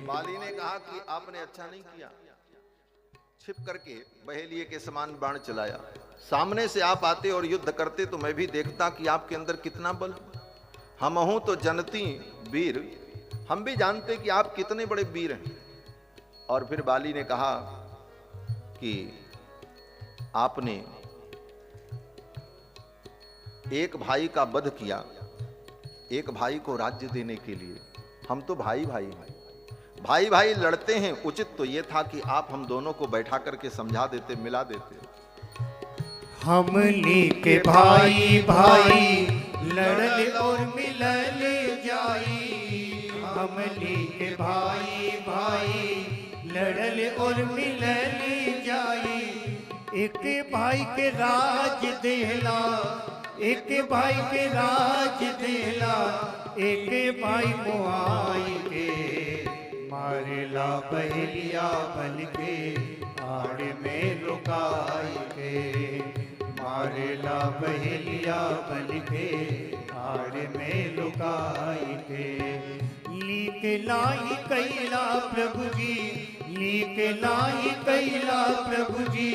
बाली ने कहा कि आपने अच्छा नहीं किया, छिप करके बहेलिए के समान बाण चलाया। सामने से आप आते और युद्ध करते तो मैं भी देखता कि आपके अंदर कितना बल। हम हूं तो जनती वीर, हम भी जानते कि आप कितने बड़े वीर हैं। और फिर बाली ने कहा कि आपने एक भाई का वध किया, एक भाई को राज्य देने के लिए। हम तो भाई भाई हैं, भाई भाई लड़ते हैं। उचित तो ये था कि आप हम दोनों को बैठा करके समझा देते, मिला देते। हमनी के भाई भाई लड़ल और मिलल जाई। हमनी के भाई भाई लड़ल और मिलल जाई। एक भाई के राज देला, एक भाई के राज देला, एक भाई मुआई के मारेला बहेलिया बन के आड़ में लुकाई के। मारेला बहेलिया बन के आड़ में लुकाई के। लीक लाई कैला प्रभु जी, लीक लाई कैला प्रभु जी,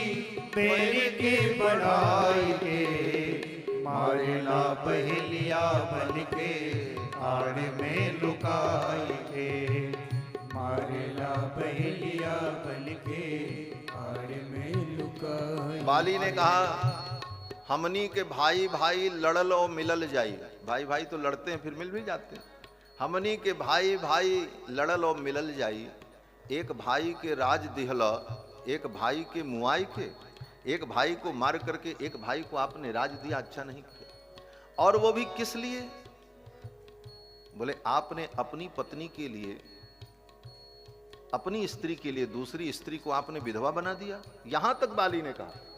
पैर के बढ़ाई के। मारेला बहेलिया बन के आड़ में लुकाई के। मारेला बहेलिया बन के आड़ में लुकाई। बाली ने कहा हमनी के भाई भाई लड़ल और मिलल जाई। भाई भाई तो लड़ते हैं फिर मिल भी जाते हैं। हमनी के भाई भाई लड़ल और मिलल जाई। एक भाई के राज दिहला, एक भाई के मुआई के। एक भाई को मार करके एक भाई को आपने राज दिया, अच्छा नहीं किया। और वो भी किस लिए? बोले आपने अपनी पत्नी के लिए, अपनी स्त्री के लिए दूसरी स्त्री को आपने विधवा बना दिया। यहां तक बाली ने कहा।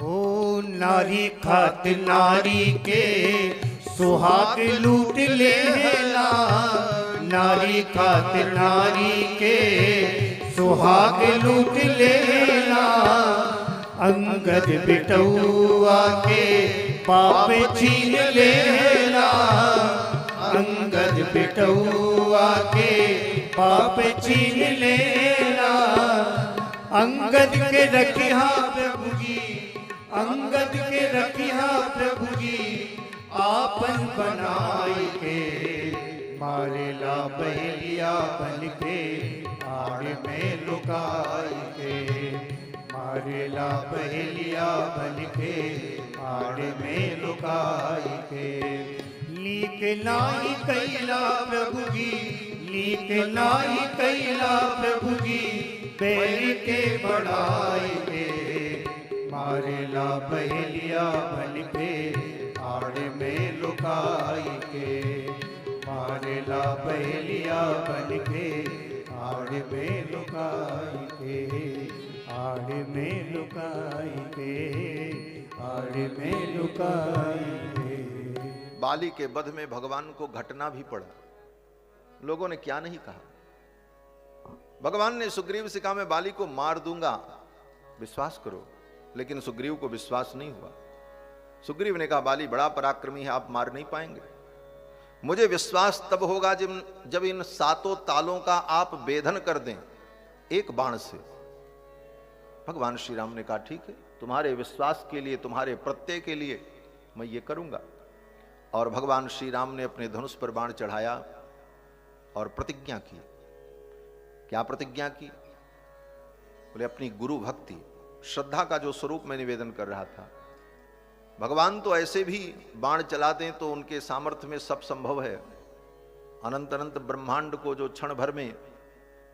ओ नारी खात नारी के सुहाग लूट लेला। नारी खात नारी के सुहाग लूट लेला। अंगद बिटौआ के पाप छीन लेला। अंगद बिटौआ के पाप छीन लेला। अंगद के रखिया प्रभु जी, अंगद के रखिया प्रभु जी, आपन बनाई के। मारेला बहेलिया बन के आड़ में लुकाई के। मारेला बहेलिया बन के आड़ में लुकाई के। लीक लाई कैला प्रभु जी, लीक लाई कैला प्रभु जी, पैर के बढ़ाई के। मारेला बहेलिया बन के आड़ में लुकाई के। मारेला बहेलिया बन के आड़ में लुकाई के। आड़ में लुकाई के, आड़ में लुकाई के। बाली के वध में भगवान को घटना भी पड़ा। लोगों ने क्या नहीं कहा। भगवान ने सुग्रीव से कहा मैं बाली को मार दूंगा, विश्वास करो। लेकिन सुग्रीव को विश्वास नहीं हुआ। सुग्रीव ने कहा बाली बड़ा पराक्रमी है, आप मार नहीं पाएंगे। मुझे विश्वास तब होगा जब इन सातों तालों का आप भेदन कर दें एक बाण से। भगवान श्री राम ने कहा ठीक है, तुम्हारे विश्वास के लिए, तुम्हारे प्रत्यय के लिए मैं ये करूंगा। और भगवान श्री राम ने अपने धनुष पर बाण चढ़ाया और प्रतिज्ञा की। क्या प्रतिज्ञा की? बोले अपनी गुरु भक्ति, श्रद्धा का जो स्वरूप मैं निवेदन कर रहा था। भगवान तो ऐसे भी बाण चला दें तो उनके सामर्थ्य में सब संभव है। अनंत अनंत ब्रह्मांड को जो क्षण भर में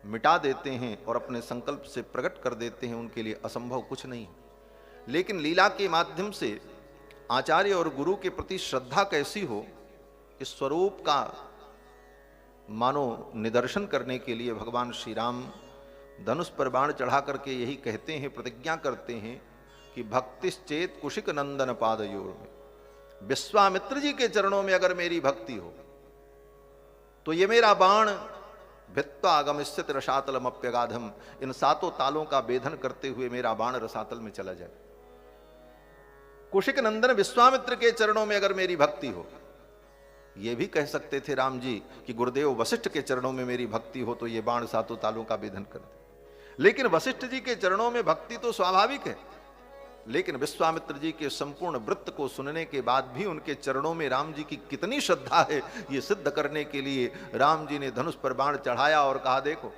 मिटा देते हैं और अपने संकल्प से प्रकट कर देते हैं, उनके लिए असंभव कुछ नहीं। लेकिन लीला के माध्यम से आचार्य और गुरु के प्रति श्रद्धा कैसी हो, इस स्वरूप का मानो निदर्शन करने के लिए भगवान श्री राम धनुष पर बाण चढ़ा करके यही कहते हैं, प्रतिज्ञा करते हैं कि भक्तिश्चेत कुशिक नंदन पादयोर में। विश्वामित्र जी के चरणों में अगर मेरी भक्ति हो तो ये मेरा बाण भित्वा आगमिष्यत रसातलम अप्यगाधम, इन सातों तालों का भेदन करते हुए मेरा बाण रसातल में चला जाए। कुशिक नंदन विश्वामित्र के चरणों में अगर मेरी भक्ति हो ये भी कह सकते थे राम जी कि गुरुदेव वशिष्ठ के चरणों में मेरी भक्ति हो तो ये बाण सातों तालों का भेदन कर दे। लेकिन वशिष्ठ जी के चरणों में भक्ति तो स्वाभाविक है, लेकिन विश्वामित्र जी के संपूर्ण वृत्त को सुनने के बाद भी उनके चरणों में राम जी की कितनी श्रद्धा है, ये सिद्ध करने के लिए राम जी ने धनुष पर बाण चढ़ाया और कहा, देखो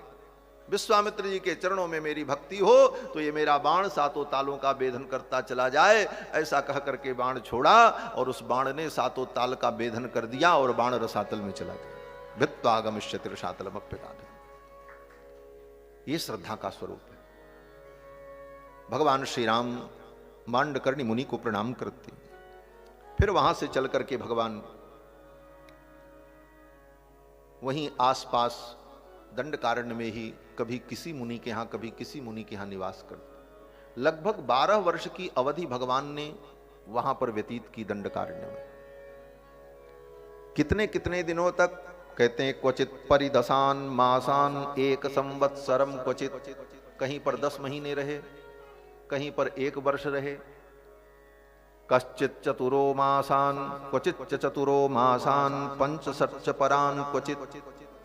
विश्वामित्र जी के चरणों में मेरी भक्ति हो तो ये मेरा बाण सातों तालों का भेदन करता चला जाए। ऐसा कह करके बाण छोड़ा और उस बाण ने सातों ताल का भेदन कर दिया और बाण रसातल में चला गया। भित्वागमिष्यति रसातलमप्यगाधम्। ये श्रद्धा का स्वरूप है। भगवान श्री राम मांडकर्णी मुनि को प्रणाम करते, फिर वहां से चल करके भगवान वहीं आसपास दंडकारण्य में ही कभी किसी मुनि के यहां कभी किसी मुनि के यहां निवास करते। लगभग 12 वर्ष की अवधि भगवान ने वहां पर व्यतीत की दंडकारण्य में। कितने कितने दिनों तक कहते हैं, क्वचित परिदशान मासान एक संवत्सरम, क्वचित कहीं पर 10 महीने रहे, कहीं पर 1 वर्ष रहे। कश्चित चतुरो मासान क्वचित चतुरो मासान पंचसर्च परान, क्वचित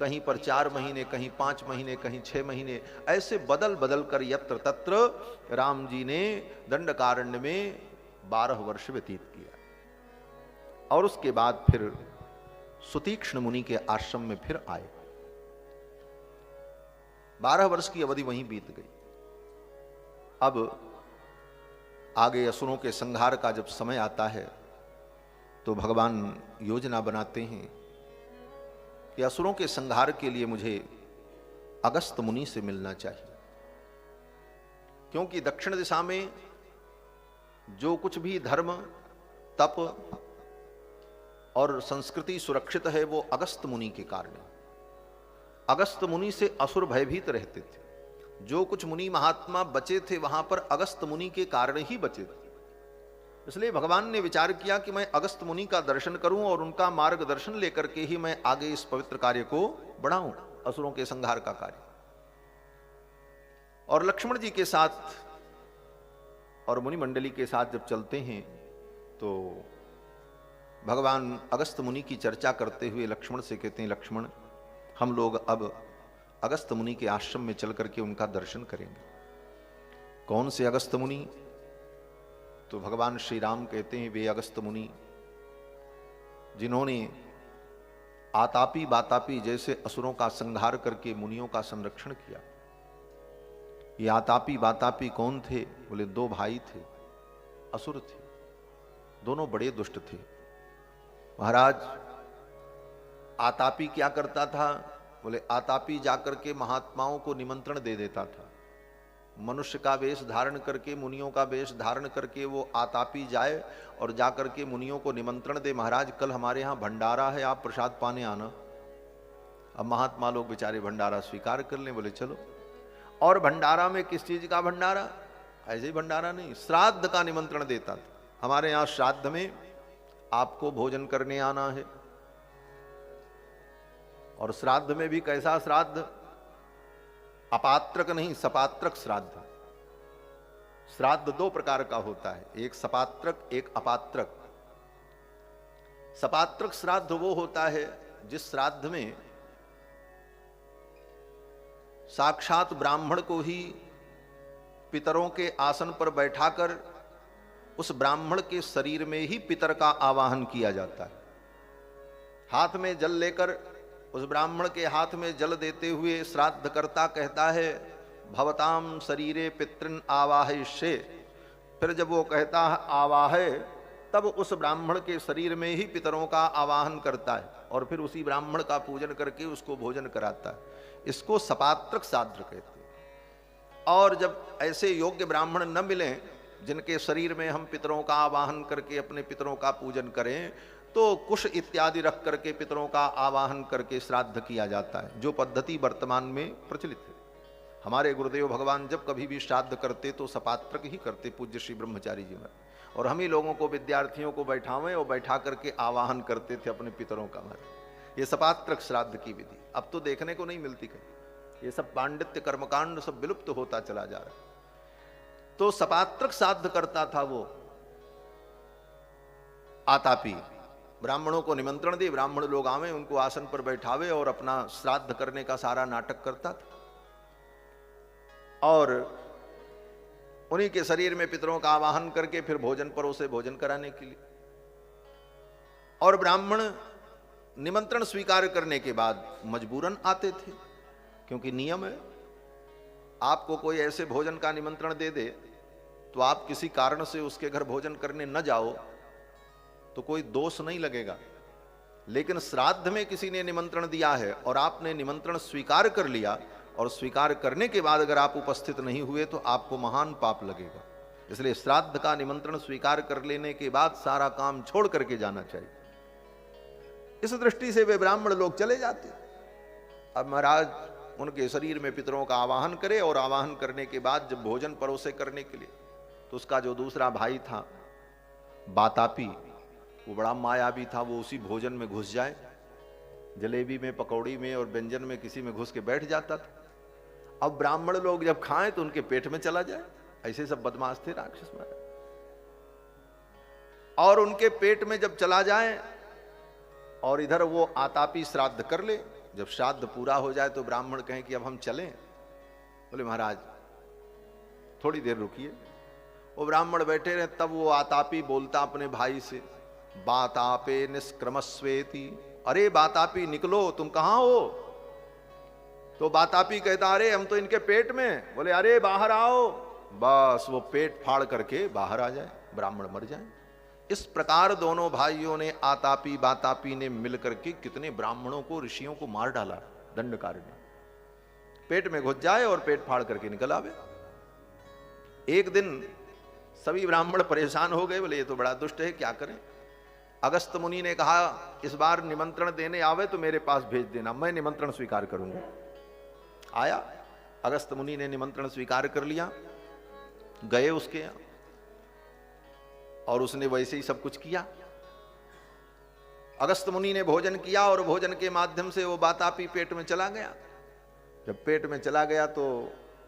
कहीं पर 4 महीने, कहीं 5 महीने, कहीं 6 महीने, ऐसे बदल बदल कर यत्र तत्र राम जी ने दंडकारण्य में 12 वर्ष व्यतीत किया। और उसके बाद फिर सुतीक्ष्ण मुनि के आश्रम में फिर आए। 12 वर्ष की अवधि वहीं बीत गई। अब आगे असुरों के संहार का जब समय आता है तो भगवान योजना बनाते हैं कि असुरों के संहार के लिए मुझे अगस्त मुनि से मिलना चाहिए, क्योंकि दक्षिण दिशा में जो कुछ भी धर्म, तप और संस्कृति सुरक्षित है वो अगस्त मुनि के कारण है। अगस्त मुनि से असुर भयभीत रहते थे। जो कुछ मुनि महात्मा बचे थे वहां पर अगस्त मुनि के कारण ही बचे थे। इसलिए भगवान ने विचार किया कि मैं अगस्त मुनि का दर्शन करूं और उनका मार्गदर्शन लेकर के ही मैं आगे इस पवित्र कार्य को बढ़ाऊं, असुरों के संहार का कार्य। और लक्ष्मण जी के साथ और मुनि मंडली के साथ जब चलते हैं तो भगवान अगस्त मुनि की चर्चा करते हुए लक्ष्मण से कहते हैं, लक्ष्मण हम लोग अब अगस्त मुनि के आश्रम में चल करके उनका दर्शन करेंगे। कौन से अगस्त मुनि? तो भगवान श्री राम कहते हैं वे अगस्त मुनि जिन्होंने आतापी बातापी जैसे असुरों का संहार करके मुनियों का संरक्षण किया। ये आतापी बातापी कौन थे? बोले 2 भाई थे, असुर थे, दोनों बड़े दुष्ट थे। महाराज आतापी क्या करता था? बोले आतापी जाकर के महात्माओं को निमंत्रण दे देता था। मनुष्य का वेश धारण करके, मुनियों का वेश धारण करके वो आतापी जाए और जाकर के मुनियों को निमंत्रण दे, महाराज कल हमारे यहाँ भंडारा है, आप प्रसाद पाने आना। अब महात्मा लोग बेचारे भंडारा स्वीकार कर लें, बोले चलो। और भंडारा में किस चीज का भंडारा? ऐसे ही भंडारा नहीं, श्राद्ध का निमंत्रण देता था। हमारे यहाँ श्राद्ध में आपको भोजन करने आना है। और श्राद्ध में भी कैसा श्राद्ध? अपात्रक नहीं, सपात्रक श्राद्ध। श्राद्ध 2 प्रकार का होता है, एक सपात्रक, एक अपात्रक। सपात्रक श्राद्ध वो होता है जिस श्राद्ध में साक्षात ब्राह्मण को ही पितरों के आसन पर बैठाकर उस ब्राह्मण के शरीर में ही पितर का आवाहन किया जाता है। हाथ में जल लेकर उस ब्राह्मण के हाथ में जल देते हुए श्राद्धकर्ता कहता है भवताम शरीरे पितृन आवाहयिष्ये। फिर जब वो कहता है आवाहय, तब उस ब्राह्मण के शरीर में ही पितरों का आवाहन करता है और फिर उसी ब्राह्मण का पूजन करके उसको भोजन कराता है। इसको सपात्रक श्राद्ध कहते हैं। और जब ऐसे योग्य ब्राह्मण न मिलें जिनके शरीर में हम पितरों का आवाहन करके अपने पितरों का पूजन करें, तो कुश इत्यादि रख करके पितरों का आवाहन करके श्राद्ध किया जाता है, जो पद्धति वर्तमान में प्रचलित है। हमारे गुरुदेव भगवान जब कभी भी श्राद्ध करते तो सपात्रक ही करते, पूज्य श्री ब्रह्मचारी जी में। और हम ही लोगों को, विद्यार्थियों को बैठावें और बैठा करके आवाहन करते थे अपने पितरों का। ये सपात्रक श्राद्ध की विधि अब तो देखने को नहीं मिलती कहीं। ये सब पांडित्य कर्मकांड सब विलुप्त होता चला जा रहा है। तो सपात्रक श्राद्ध करता था वो आतापी। ब्राह्मणों को निमंत्रण दे, ब्राह्मण लोग आवे, उनको आसन पर बैठावे और अपना श्राद्ध करने का सारा नाटक करता था। और उन्हीं के शरीर में पितरों का आवाहन करके फिर भोजन परोसे, भोजन कराने के लिए। और ब्राह्मण निमंत्रण स्वीकार करने के बाद मजबूरन आते थे, क्योंकि नियम है, आपको कोई ऐसे भोजन का निमंत्रण दे दे तो आप किसी कारण से उसके घर भोजन करने न जाओ तो कोई दोष नहीं लगेगा। लेकिन श्राद्ध में किसी ने निमंत्रण दिया है और आपने निमंत्रण स्वीकार कर लिया, और स्वीकार करने के बाद अगर आप उपस्थित नहीं हुए तो आपको महान पाप लगेगा। इसलिए श्राद्ध का निमंत्रण स्वीकार कर लेने के बाद सारा काम छोड़ करके जाना चाहिए। इस दृष्टि से वे ब्राह्मण लोग चले जाते। अब महाराज उनके शरीर में पितरों का आवाहन करे, और आवाहन करने के बाद जब भोजन परोसे करने के लिए, तो उसका जो दूसरा भाई था बातापी, वो बड़ा मायावी था, वो उसी भोजन में घुस जाए, जलेबी में, पकौड़ी में और व्यंजन में किसी में घुस के बैठ जाता था। अब ब्राह्मण लोग जब खाएं तो उनके पेट में चला जाए। ऐसे सब बदमाश थे राक्षस महाराज। और उनके पेट में जब चला जाए और इधर वो आतापी श्राद्ध कर ले, जब श्राद्ध पूरा हो जाए तो ब्राह्मण कहें कि अब हम चलें। बोले महाराज थोड़ी देर रुकिए। वो ब्राह्मण बैठे रहे, तब वो आतापी बोलता अपने भाई से, बातापे निष्क्रमस्वेति, अरे बातापी निकलो, तुम कहां हो? तो बातापी कहता, अरे हम तो इनके पेट में। बोले अरे बाहर आओ। बस वो पेट फाड़ करके बाहर आ जाए, ब्राह्मण मर जाए। इस प्रकार दोनों भाइयों ने, आतापी बातापी ने मिलकर के कितने ब्राह्मणों को, ऋषियों को मार डाला दंडकारण्य में। पेट में घुस जाए और पेट फाड़ करके निकल आवे। एक दिन सभी ब्राह्मण परेशान हो गए, बोले ये तो बड़ा दुष्ट है, क्या करें। अगस्त मुनि ने कहा, इस बार निमंत्रण देने आवे तो मेरे पास भेज देना, मैं निमंत्रण स्वीकार करूंगा। आया, अगस्त मुनि ने निमंत्रण स्वीकार कर लिया, गए उसके यहां, और उसने वैसे ही सब कुछ किया। अगस्त मुनि ने भोजन किया, और भोजन के माध्यम से वो बातापी पेट में चला गया। जब पेट में चला गया तो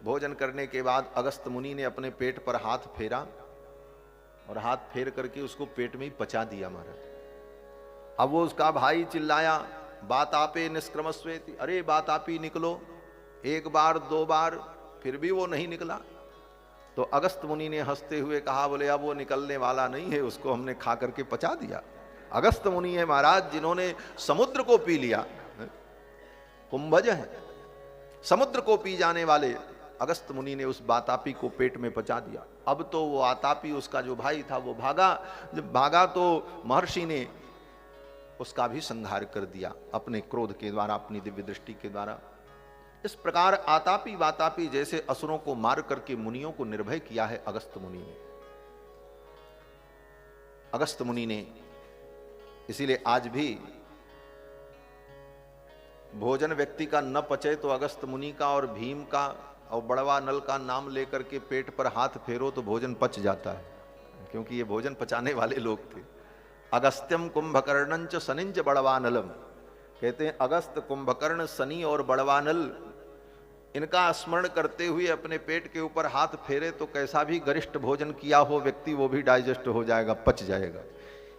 भोजन करने के बाद अगस्त मुनि ने अपने पेट पर हाथ फेरा, और हाथ फेर करके उसको पेट में ही पचा दिया महाराज। अब वो उसका भाई चिल्लाया, बातापे निष्क्रमस्वेति, अरे बातापी निकलो। एक बार दो बार, फिर भी वो नहीं निकला। तो अगस्त मुनि ने हंसते हुए कहा, बोले अब वो निकलने वाला नहीं है, उसको हमने खा करके पचा दिया। अगस्त मुनि है महाराज जिन्होंने समुद्र को पी लिया, कुंभज है, समुद्र को पी जाने वाले अगस्त मुनि ने उस बातापी को पेट में पचा दिया। अब तो वो आतापी, उसका जो भाई था, वो भागा। जब भागा तो महर्षि ने उसका भी संहार कर दिया अपने क्रोध के द्वारा, अपनी दिव्य दृष्टि के द्वारा। इस प्रकार आतापी वातापी जैसे असुरों को मार करके मुनियों को निर्भय किया है अगस्त मुनि ने। अगस्त मुनि ने इसीलिए आज भी भोजन व्यक्ति का न पचे तो अगस्त मुनि का और भीम का और बड़वा नल का नाम लेकर के पेट पर हाथ फेरो तो भोजन पच जाता है, क्योंकि ये भोजन पचाने वाले लोग थे। अगस्त्यम कुंभकर्णंच सनिंच बड़वानलम, कहते हैं अगस्त, कुंभकर्ण, शनि और बड़वानल, इनका स्मरण करते हुए अपने पेट के ऊपर हाथ फेरे तो कैसा भी गरिष्ठ भोजन किया हो व्यक्ति, वो भी डाइजेस्ट हो जाएगा, पच जाएगा।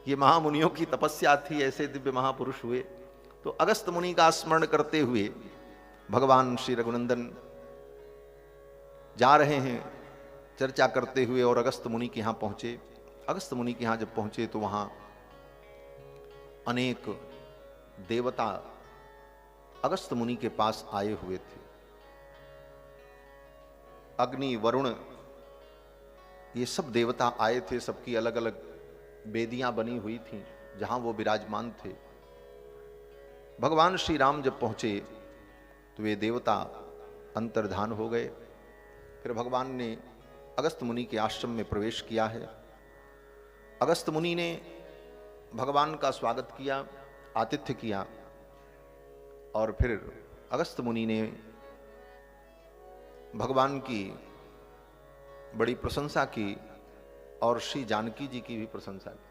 ये महामुनियों की तपस्या थी, ऐसे दिव्य महापुरुष हुए। तो अगस्त मुनि का स्मरण करते हुए भगवान श्री रघुनंदन जा रहे हैं चर्चा करते हुए, और अगस्त मुनि के यहां पहुंचे। अगस्त मुनि के यहां जब पहुंचे तो वहां अनेक देवता अगस्त मुनि के पास आए हुए थे। अग्नि, वरुण, ये सब देवता आए थे, सबकी अलग अलग वेदियां बनी हुई थीं जहां वो विराजमान थे। भगवान श्री राम जब पहुंचे तो वे देवता अंतर्धान हो गए। फिर भगवान ने अगस्त मुनि के आश्रम में प्रवेश किया है। अगस्त मुनि ने भगवान का स्वागत किया, आतिथ्य किया, और फिर अगस्त मुनि ने भगवान की बड़ी प्रशंसा की और श्री जानकी जी की भी प्रशंसा की।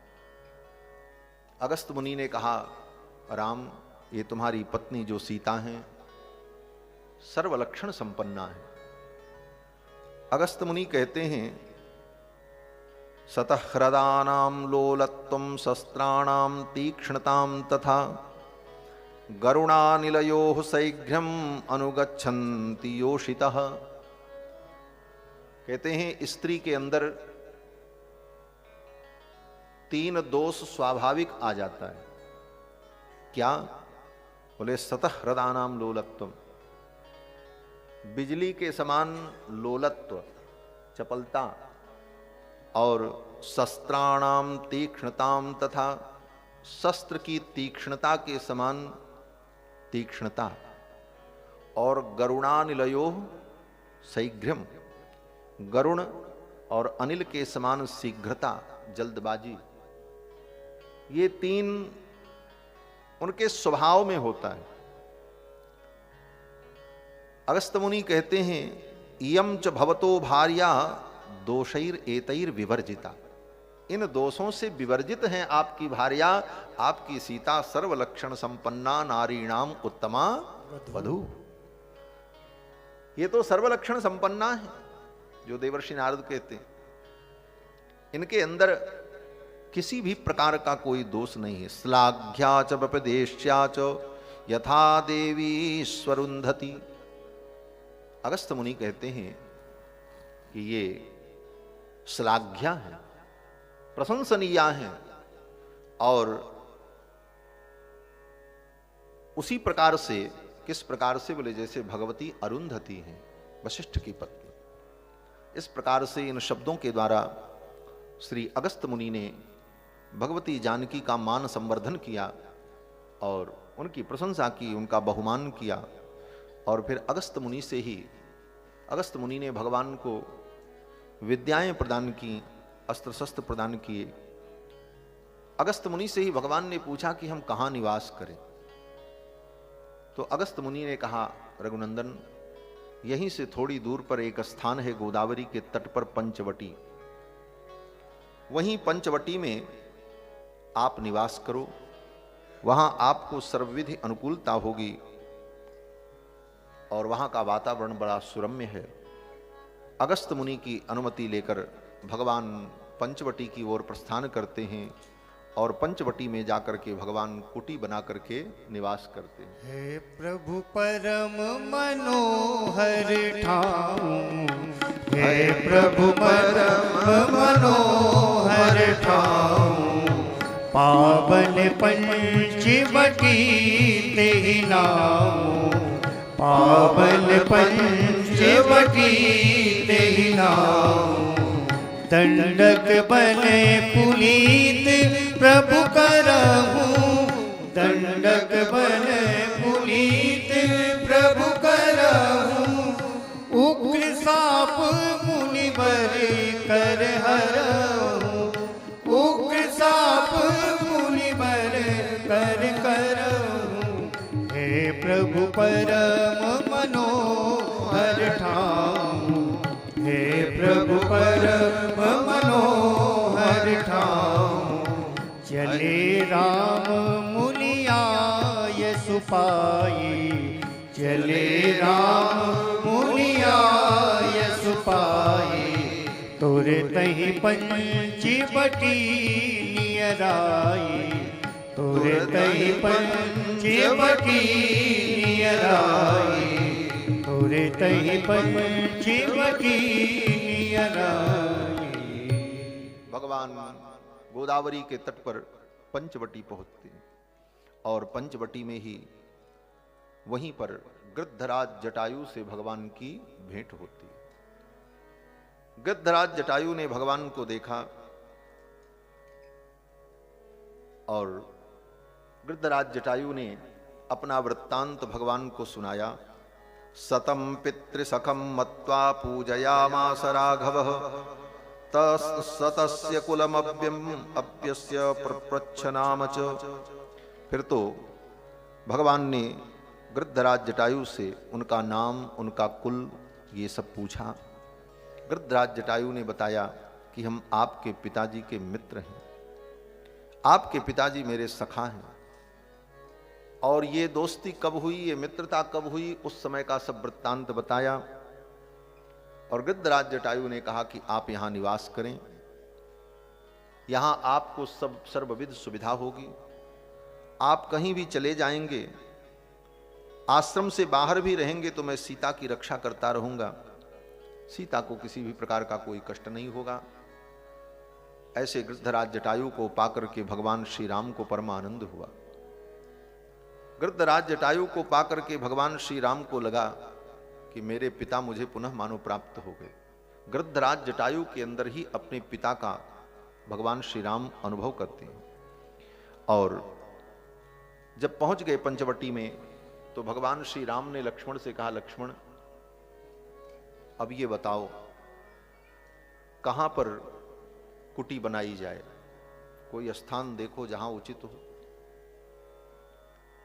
अगस्त मुनि ने कहा, राम, ये तुम्हारी पत्नी जो सीता हैं सर्वलक्षण संपन्ना है। अगस्त मुनि कहते हैं सतः ह्रदानां लोलत्वं शस्त्राणां तीक्ष्णतां तथा गरुणानिलयोः सैघ्र्यम् अनुगच्छन्ति योषितः। कहते हैं स्त्री के अंदर 3 दोष स्वाभाविक आ जाता है। क्या? बोले सतः ह्रदानाम लोलत्वम, बिजली के समान लोलत्व, चपलता, और शस्त्राणाम तीक्ष्णताम तथा शस्त्र की तीक्ष्णता के समान तीक्ष्णता, और गरुणानिलयो शीघ्रम, गरुण और अनिल के समान शीघ्रता, जल्दबाजी, ये 3 उनके स्वभाव में होता है। अगस्त्य मुनि कहते हैं इयं च भवतो भार्या दोषैर एतैर विवर्जिता, इन दोषों से विवर्जित हैं आपकी भार्या, आपकी सीता सर्वलक्षण संपन्ना नारीणाम उत्तमा वधू। ये तो सर्वलक्षण संपन्ना है जो देवर्षि नारद कहते हैं, इनके अंदर किसी भी प्रकार का कोई दोष नहीं है। श्लाघ्या च व्यपदेश्या च यथा देवी स्वरुंधति। अगस्त्य मुनि कहते हैं कि ये श्लाघ्या है, प्रशंसनीया है, और उसी प्रकार से, किस प्रकार से? बोले जैसे भगवती अरुंधति हैं, वशिष्ठ की पत्नी। इस प्रकार से इन शब्दों के द्वारा श्री अगस्त्य मुनि ने भगवती जानकी का मान संवर्धन किया और उनकी प्रशंसा की, उनका बहुमान किया। और फिर अगस्त्य मुनि से ही, अगस्त्य मुनि ने भगवान को विद्याएं प्रदान की, अस्त्र शस्त्र प्रदान किए। अगस्त्य मुनि से ही भगवान ने पूछा कि हम कहाँ निवास करें। तो अगस्त्य मुनि ने कहा, रघुनंदन, यहीं से थोड़ी दूर पर एक स्थान है गोदावरी के तट पर, पंचवटी। वहीं पंचवटी में आप निवास करो, वहां आपको सर्वविधि अनुकूलता होगी और वहां का वातावरण बड़ा सुरम्य है। अगस्त्य मुनि की अनुमति लेकर भगवान पंचवटी की ओर प्रस्थान करते हैं और पंचवटी में जाकर के भगवान कुटी बना करके निवास करते हैं। हे प्रभु परम मनोहर ठाऊं, हे प्रभु परम मनोहर ठाऊं, पावन पंचवटी तेहि नाऊं, पावन पंचवटी तेहि नाऊं। दंडक बने पुनीत प्रभु करहूं, दंडक बने पुनीत प्रभु करहूं। उग्र साप मुनिवर कर हरहूं, उग्र साप मुनिवर कर करहूं। हे प्रभु परम मनोहर ठाऊं, हे प्रभु परम मनोहर ठाऊं। चले राम मुनियाय सुपाई, चले राम मुनियाय सुपाई। तोरे तहि पंचवटी नियराई, तोरे तहि पंचवटी नियराई, तोरे तहि पंचवटी नियराई। भगवान गोदावरी के तट पर पंचवटी पहुंचते और पंचवटी में ही वहीं पर गृद्धराज जटायु से भगवान की भेंट होती। गृद्धराज जटायु ने भगवान को देखा और गृद्धराज जटायु ने अपना वृत्तांत भगवान को सुनाया। सतम पितृसखम मत्वा पूजयामास राघवः, तस्य कुलमव्यम अप्यस्य प्रप्रच्छ नाम च। फिर तो भगवान ने गृद्धराज जटायु से उनका नाम, उनका कुल, ये सब पूछा। गृद्धराज जटायु ने बताया कि हम आपके पिताजी के मित्र हैं, आपके पिताजी मेरे सखा हैं। और ये दोस्ती कब हुई, ये मित्रता कब हुई, उस समय का सब वृत्तांत बताया। और गृद्धराज जटायु ने कहा कि आप यहां निवास करें यहां आपको सब सर्वविध सुविधा होगी। आप कहीं भी चले जाएंगे, आश्रम से बाहर भी रहेंगे तो मैं सीता की रक्षा करता रहूंगा, सीता को किसी भी प्रकार का कोई कष्ट नहीं होगा। ऐसे गृद्धराज जटायु को पाकर के भगवान श्री राम को परम आनंद हुआ। गृद्धराज जटायु को पाकर के भगवान श्री राम को लगा कि मेरे पिता मुझे पुनः मानो प्राप्त हो गए। गृद्धराज जटायु के अंदर ही अपने पिता का भगवान श्री राम अनुभव करते हैं। और जब पहुंच गए पंचवटी में तो भगवान श्री राम ने लक्ष्मण से कहा, लक्ष्मण अब ये बताओ कहां पर कुटी बनाई जाए, कोई स्थान देखो जहां उचित हो।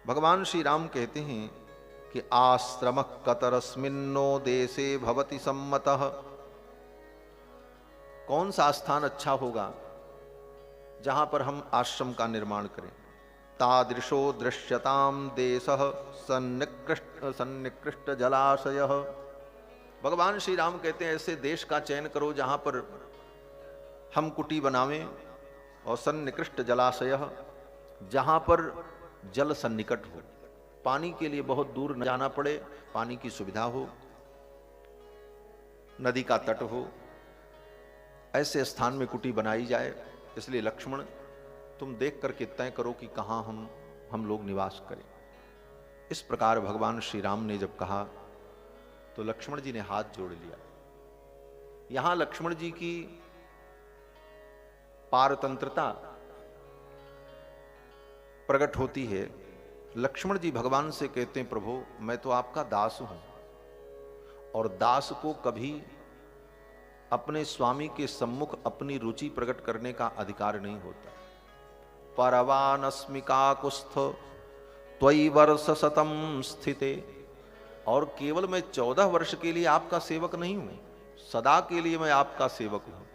भगवान श्री राम कहते हैं कि आश्रम कतरस्मिन्नो देशे भवति सम्मतः। कौन सा स्थान अच्छा होगा जहां पर हम आश्रम का निर्माण करें। तादृशो दृश्यताम देशः सन्निकृष्ट जलाशयः। भगवान श्री राम कहते हैं ऐसे देश का चयन करो जहां पर हम कुटी बनावें, और सन्निकृष्ट जलाशयः, जहां पर जल सन्निकट हो, पानी के लिए बहुत दूर न जाना पड़े, पानी की सुविधा हो, नदी का तट हो, ऐसे स्थान में कुटी बनाई जाए। इसलिए लक्ष्मण तुम देख करके तय करो कि कहां हम लोग निवास करें। इस प्रकार भगवान श्री राम ने जब कहा तो लक्ष्मण जी ने हाथ जोड़ लिया। यहां लक्ष्मण जी की पारतंत्रता प्रकट होती है। लक्ष्मण जी भगवान से कहते हैं, प्रभु मैं तो आपका दास हूं, और दास को कभी अपने स्वामी के सम्मुख अपनी रुचि प्रकट करने का अधिकार नहीं होता। परवानस्मिका कुस्थ त्वयि वर्ष शतम स्थिते। और केवल मैं 14 वर्ष के लिए आपका सेवक नहीं हूं, सदा के लिए मैं आपका सेवक हूं,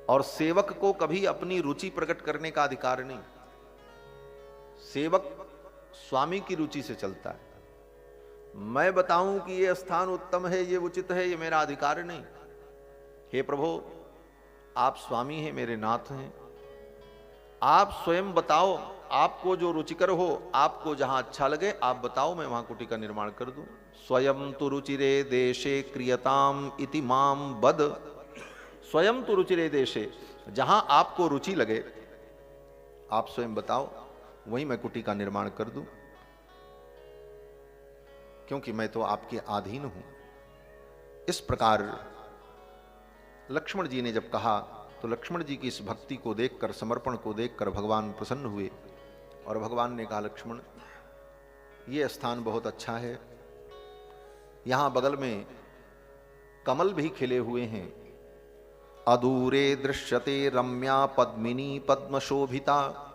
और सेवक को कभी अपनी रुचि प्रकट करने का अधिकार नहीं। सेवक स्वामी की रुचि से चलता है। मैं बताऊं कि ये स्थान उत्तम है, ये उचित है, ये मेरा अधिकार नहीं। हे प्रभु, आप स्वामी हैं, मेरे नाथ हैं, आप स्वयं बताओ, आपको जो रुचिकर हो, आपको जहां अच्छा लगे आप बताओ, मैं वहां कुटी का निर्माण कर दूं। स्वयं तु रुचिरे देशे क्रियताम इति माम बद। स्वयं तु रुचिरे देशे, जहां आपको रुचि लगे आप स्वयं बताओ, वहीं मैं कुटी का निर्माण कर दूं, क्योंकि मैं तो आपके अधीन हूं। इस प्रकार लक्ष्मण जी ने जब कहा तो लक्ष्मण जी की इस भक्ति को देखकर, समर्पण को देखकर भगवान प्रसन्न हुए, और भगवान ने कहा, लक्ष्मण ये स्थान बहुत अच्छा है, यहां बगल में कमल भी खिले हुए हैं। अदूरे दृश्यते रम्या पद्मिनी पद्मशोभिता।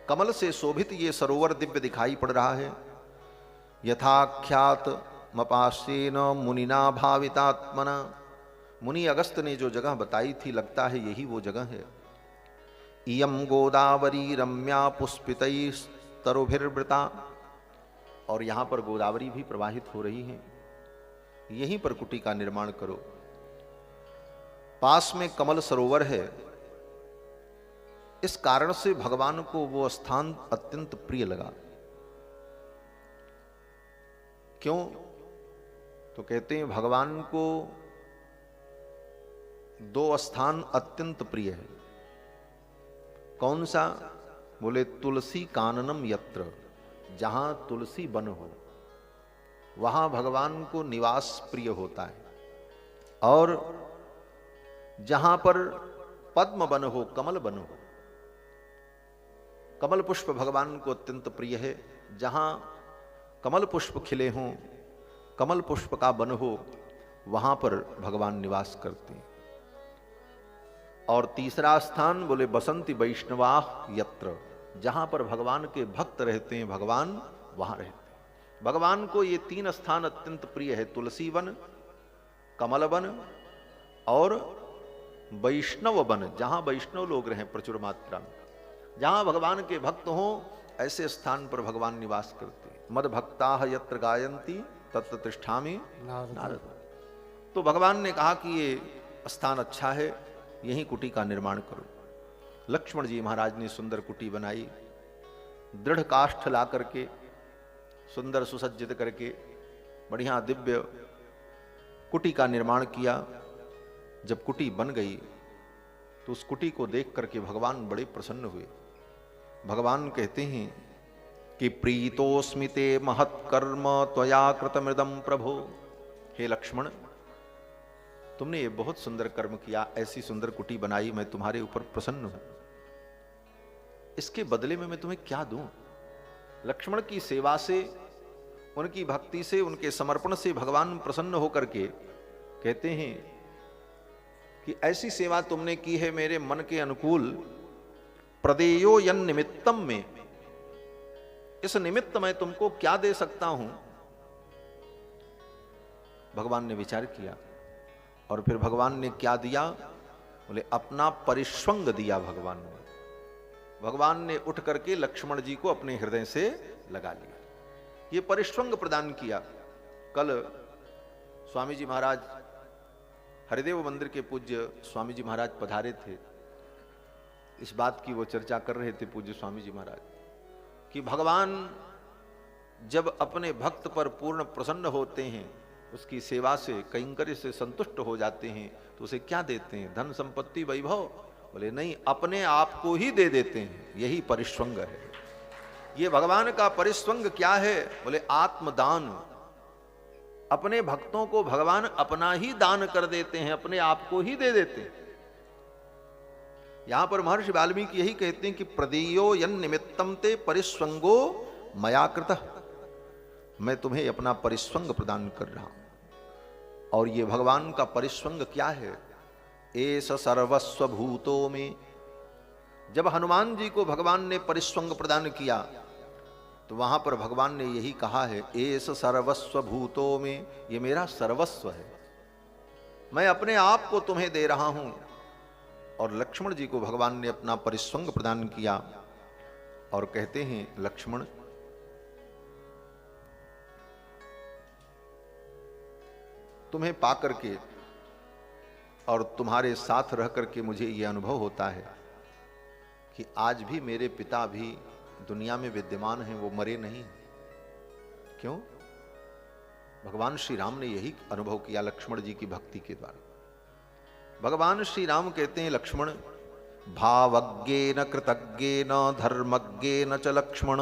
कमल से शोभित ये सरोवर दिव्य दिखाई पड़ रहा है। यथाख्यात मपास्येन मुनिना भावितात्मना। मुनि अगस्त ने जो जगह बताई थी, लगता है यही वो जगह है। इयम गोदावरी रम्या पुष्पितैस्तरुभिर्वृता। और यहां पर गोदावरी भी प्रवाहित हो रही है, यहीं पर कुटी का निर्माण करो। पास में कमल सरोवर है, इस कारण से भगवान को वो स्थान अत्यंत प्रिय लगा। क्यों? तो कहते हैं भगवान को 2 स्थान अत्यंत प्रिय है। कौन सा? बोले तुलसी काननम यत्र। जहां तुलसी वन हो वहां भगवान को निवास प्रिय होता है, और जहां पर पद्म वन हो, कमल वन हो, कमल पुष्प भगवान को अत्यंत प्रिय है। जहां कमल पुष्प खिले हों, कमल पुष्प का वन हो, वहां पर भगवान निवास करते हैं। और तीसरा स्थान बोले बसंती वैष्णवाः यत्र। जहां पर भगवान के भक्त रहते हैं, भगवान वहां रहते हैं। भगवान को ये 3 स्थान अत्यंत प्रिय है, तुलसी वन, कमल वन और वैष्णव वन। जहां वैष्णव लोग रहें प्रचुर मात्रा में, जहां भगवान के भक्त हों, ऐसे स्थान पर भगवान निवास करते हैं। मद भक्ताः यत्र गायन्ति तत्र तिष्ठामि नारद। तो भगवान ने कहा कि ये स्थान अच्छा है, यहीं कुटी का निर्माण करो। लक्ष्मण जी महाराज ने सुंदर कुटी बनाई, दृढ़ काष्ठ ला करके, सुंदर सुसज्जित करके बढ़िया दिव्य कुटी का निर्माण किया। जब कुटी बन गई तो उस कुटी को देख करके भगवान बड़े प्रसन्न हुए। भगवान कहते हैं कि प्रीतोस्मि ते महत्कर्म त्वया कृतमृदम प्रभो। हे लक्ष्मण, तुमने ये बहुत सुंदर कर्म किया, ऐसी सुंदर कुटी बनाई, मैं तुम्हारे ऊपर प्रसन्न हूं। इसके बदले में मैं तुम्हें क्या दूं? लक्ष्मण की सेवा से, उनकी भक्ति से, उनके समर्पण से भगवान प्रसन्न होकर के कहते हैं कि ऐसी सेवा तुमने की है मेरे मन के अनुकूल। प्रदेयो यन निमित्तम में, इस निमित्त मैं तुमको क्या दे सकता हूं? भगवान ने विचार किया और फिर भगवान ने क्या दिया? बोले अपना परिश्वंग दिया। भगवान ने उठ करके लक्ष्मण जी को अपने हृदय से लगा लिया, ये परिश्वंग प्रदान किया। कल स्वामी जी महाराज, हरिदेव मंदिर के पूज्य स्वामी जी महाराज पधारे थे। इस बात की वो चर्चा कर रहे थे पूज्य स्वामी जी महाराज कि भगवान जब अपने भक्त पर पूर्ण प्रसन्न होते हैं, उसकी सेवा से, कैंकर्य से संतुष्ट हो जाते हैं, तो उसे क्या देते हैं? धन संपत्ति वैभव? बोले नहीं, अपने आप को ही दे देते हैं। यही परिश्वंग है। ये भगवान का परिश्वंग क्या है? बोले आत्मदान। अपने भक्तों को भगवान अपना ही दान कर देते हैं, अपने आप को ही दे देते हैं। यहां पर महर्षि वाल्मीकि यही कहते हैं कि प्रदेयो यन निमित्तम ते परिस्वंगो मया कृतः। मैं तुम्हें अपना परिस्वंग प्रदान कर रहा हूं। और ये भगवान का परिस्वंग क्या है? एस सर्वस्व भूतों में। जब हनुमान जी को भगवान ने परिस्वंग प्रदान किया तो वहां पर भगवान ने यही कहा है, एस सर्वस्व भूतों में, ये मेरा सर्वस्व है, मैं अपने आप को तुम्हें दे रहा हूं। और लक्ष्मण जी को भगवान ने अपना परिस्वंग प्रदान किया और कहते हैं, लक्ष्मण तुम्हें पा करके और तुम्हारे साथ रह करके मुझे यह अनुभव होता है कि आज भी मेरे पिता भी दुनिया में विद्यमान हैं, वो मरे नहीं। क्यों? भगवान श्री राम ने यही अनुभव किया लक्ष्मण जी की भक्ति के द्वारा। भगवान श्री राम कहते हैं, लक्ष्मण भावज्ञेन कृतज्ञेन धर्मज्ञेन च लक्ष्मण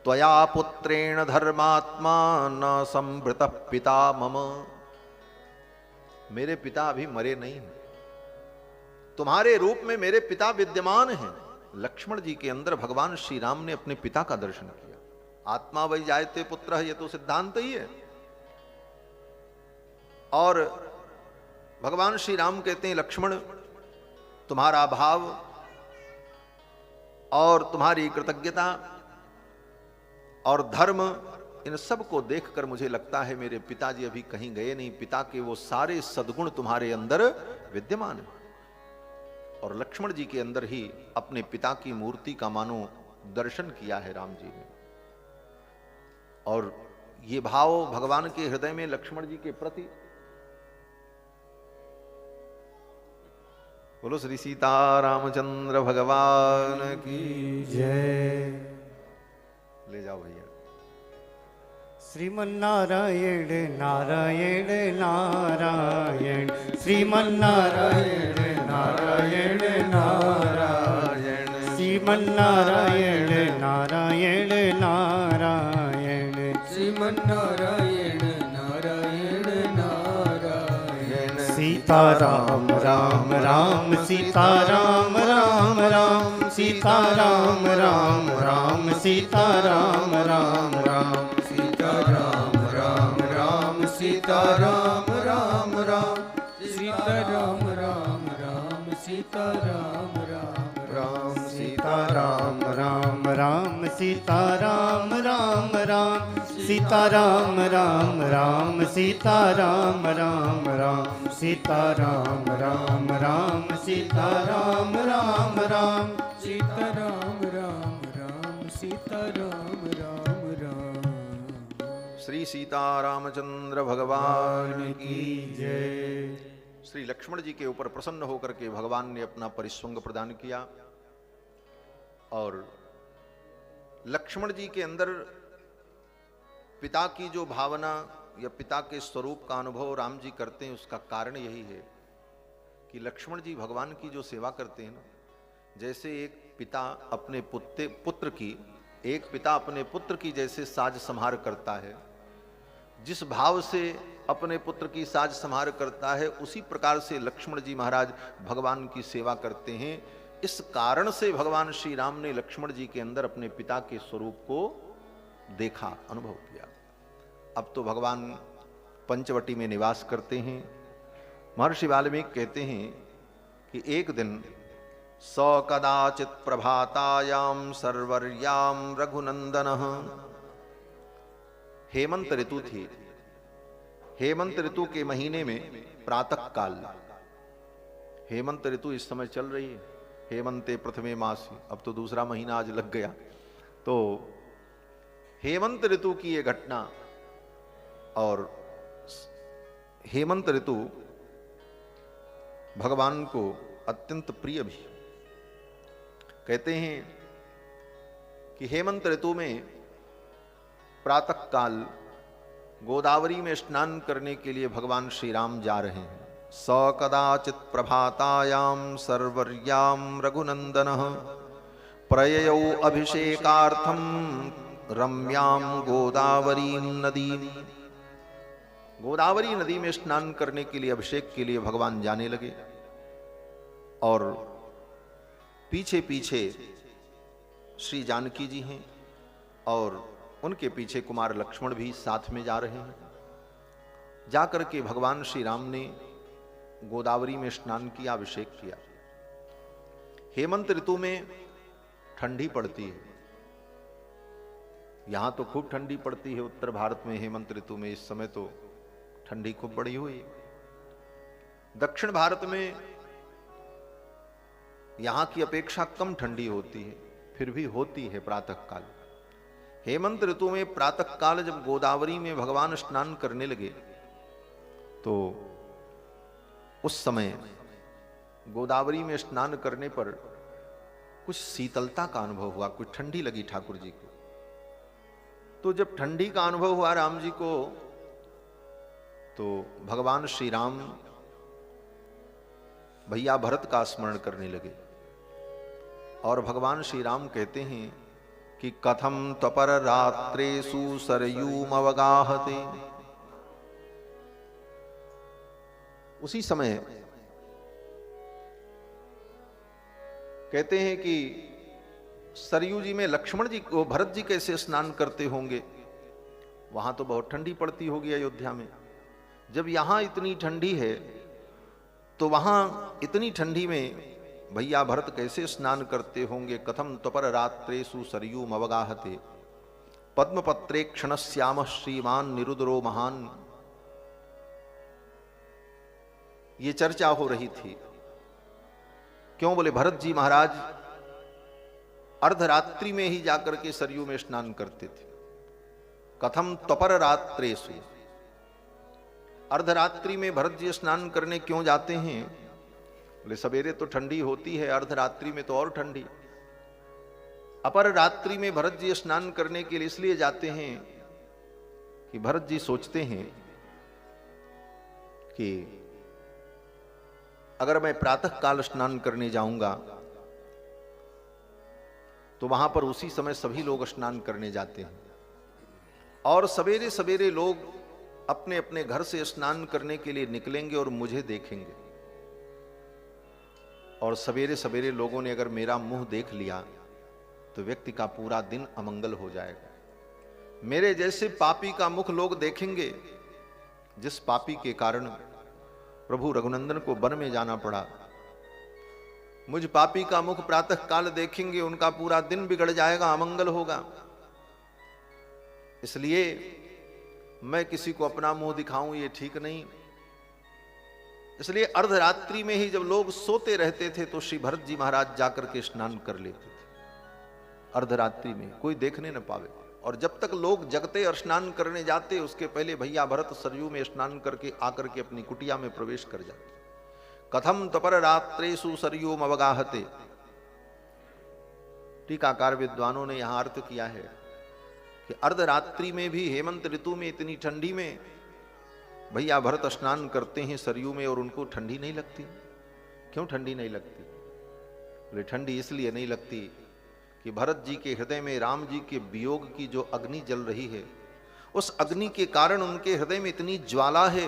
त्वया पुत्रेण धर्मात्मा न संभृतः पिता मम। मेरे पिता अभी मरे नहीं हैं, तुम्हारे रूप में मेरे पिता विद्यमान हैं। लक्ष्मण जी के अंदर भगवान श्री राम ने अपने पिता का दर्शन किया। आत्मा वही जायते पुत्र है, ये तो सिद्धांत ही है। और भगवान श्री राम कहते हैं, लक्ष्मण तुम्हारा भाव और तुम्हारी कृतज्ञता और धर्म, इन सब को देखकर मुझे लगता है मेरे पिताजी अभी कहीं गए नहीं। पिता के वो सारे सद्गुण तुम्हारे अंदर विद्यमान है। और लक्ष्मण जी के अंदर ही अपने पिता की मूर्ति का मानो दर्शन किया है राम जी ने। और ये भाव भगवान के हृदय में लक्ष्मण जी के प्रति। बोलो श्री सीता रामचंद्र भगवान की जय। ले जाओ भैया। श्रीमन्नारायण नारायण नारायण, श्रीमन्नारायण नारायण नारायण, श्रीमन्नारायण नारायण नारायण, श्रीमन्नारायण नारायण नारायण। सीताराम राम राम सीताराम राम राम, सीताराम राम राम सीताराम राम राम, सीताराम राम राम सीताराम राम राम, सीताराम राम राम सीताराम राम राम, सीताराम राम राम सीताराम राम राम, सीताराम राम राम सीताराम राम राम, सीताराम राम राम सीताराम राम राम, सीताराम राम राम सीताराम राम राम। श्री सीता रामचंद्र भगवान की जय। श्री लक्ष्मण जी के ऊपर प्रसन्न होकर के भगवान ने अपना परिस्वंग प्रदान किया और लक्ष्मण जी के अंदर पिता की जो भावना या पिता के स्वरूप का अनुभव राम जी करते हैं, उसका कारण यही है कि लक्ष्मण जी भगवान की जो सेवा करते हैं ना, जैसे एक पिता अपने पुत्र की जैसे साज संहार करता है, जिस भाव से अपने पुत्र की साज संहार करता है, उसी प्रकार से लक्ष्मण जी महाराज भगवान की सेवा करते हैं। इस कारण से भगवान श्री राम ने लक्ष्मण जी के अंदर अपने पिता के स्वरूप को देखा, अनुभव किया। अब तो भगवान पंचवटी में निवास करते हैं। महर्षि वाल्मीकि कहते हैं कि एक दिन स कदाचित प्रभातायाम सर्वर्याम रघुनंदन, हेमंत ऋतु थी। हेमंत ऋतु के महीने में प्रातः काल, हेमंत ऋतु इस समय चल रही है, हेमंते प्रथमे मासी, अब तो दूसरा महीना आज लग गया। तो हेमंत ऋतु की ये घटना, और हेमंत ऋतु भगवान को अत्यंत प्रिय भी। कहते हैं कि हेमंत ऋतु में प्रातः काल गोदावरी में स्नान करने के लिए भगवान श्री राम जा रहे हैं। स कदाचित प्रभातायाम सर्वर्याम रघुनंदन प्रययौ अभिषेकार्थम रम्याम गोदावरी नदी। गोदावरी नदी में स्नान करने के लिए, अभिषेक के लिए भगवान जाने लगे और पीछे पीछे श्री जानकी जी हैं और उनके पीछे कुमार लक्ष्मण भी साथ में जा रहे हैं। जाकर के भगवान श्री राम ने गोदावरी में स्नान किया, अभिषेक किया। हेमंत ऋतु में ठंडी पड़ती है, यहां तो खूब ठंडी पड़ती है उत्तर भारत में। हेमंत ऋतु में इस समय तो ठंडी खूब बढ़ी हुई है। दक्षिण भारत में यहां की अपेक्षा कम ठंडी होती है, फिर भी होती है प्रातः काल। हेमंत ऋतु में प्रातः काल जब गोदावरी में भगवान स्नान करने लगे तो उस समय गोदावरी में स्नान करने पर कुछ शीतलता का अनुभव हुआ, कुछ ठंडी लगी ठाकुर जी को। तो जब ठंडी का अनुभव हुआ राम जी को, तो भगवान श्री राम भैया भरत का स्मरण करने लगे और भगवान श्री राम कहते हैं कि कथम त्वपर रात्रेषु सरयूम अवगाहते। उसी समय कहते हैं कि सरयू जी में लक्ष्मण जी को भरत जी कैसे स्नान करते होंगे, वहां तो बहुत ठंडी पड़ती होगी अयोध्या में। जब यहां इतनी ठंडी है तो वहां इतनी ठंडी में भैया भरत कैसे स्नान करते होंगे। कथम त्वपर रात्रेषु सरयूम अवगाहते पद्मपत्रे क्षणश्याम श्रीमान निरुद्रो महान। ये चर्चा हो रही थी। क्यों? बोले भरत जी महाराज अर्धरात्रि में ही जाकर के सरयू में स्नान करते थे। कथम त्वपर रात्रेषु, अर्धरात्रि में भरत जी स्नान करने क्यों जाते हैं? बोले सवेरे तो ठंडी होती है, अर्धरात्रि में तो और ठंडी। अपर रात्रि में भरत जी स्नान करने के लिए इसलिए जाते हैं कि भरत जी सोचते हैं कि अगर मैं प्रातः काल स्नान करने जाऊंगा तो वहां पर उसी समय सभी लोग स्नान करने जाते हैं और सवेरे सवेरे लोग अपने अपने घर से स्नान करने के लिए निकलेंगे और मुझे देखेंगे। और सवेरे सवेरे लोगों ने अगर मेरा मुंह देख लिया तो व्यक्ति का पूरा दिन अमंगल हो जाएगा। मेरे जैसे पापी का मुख लोग देखेंगे, जिस पापी के कारण प्रभु रघुनंदन को वन में जाना पड़ा। मुझ पापी का मुख प्रातः काल देखेंगे, उनका पूरा दिन बिगड़ जाएगा, अमंगल होगा। इसलिए मैं किसी को अपना मुंह दिखाऊं ये ठीक नहीं। इसलिए अर्धरात्रि में ही जब लोग सोते रहते थे तो श्री भरत जी महाराज जाकर के स्नान कर लेते थे अर्धरात्रि में, कोई देखने न पावे। और जब तक लोग जगते और स्नान करने जाते, उसके पहले भैया भरत सरयू में स्नान करके आकर के अपनी कुटिया में प्रवेश कर जाते। कथम तपर रात्रेषु सरयूम अवगाहते। टीकाकार विद्वानों ने यहां अर्थ किया है कि अर्धरात्रि में भी, हेमंत ऋतु में, इतनी ठंडी में भैया भरत स्नान करते हैं सरयू में और उनको ठंडी नहीं लगती। क्यों ठंडी नहीं लगती? बोले ठंडी इसलिए नहीं लगती कि भरत जी के हृदय में राम जी के वियोग की जो अग्नि जल रही है, उस अग्नि के कारण उनके हृदय में इतनी ज्वाला है,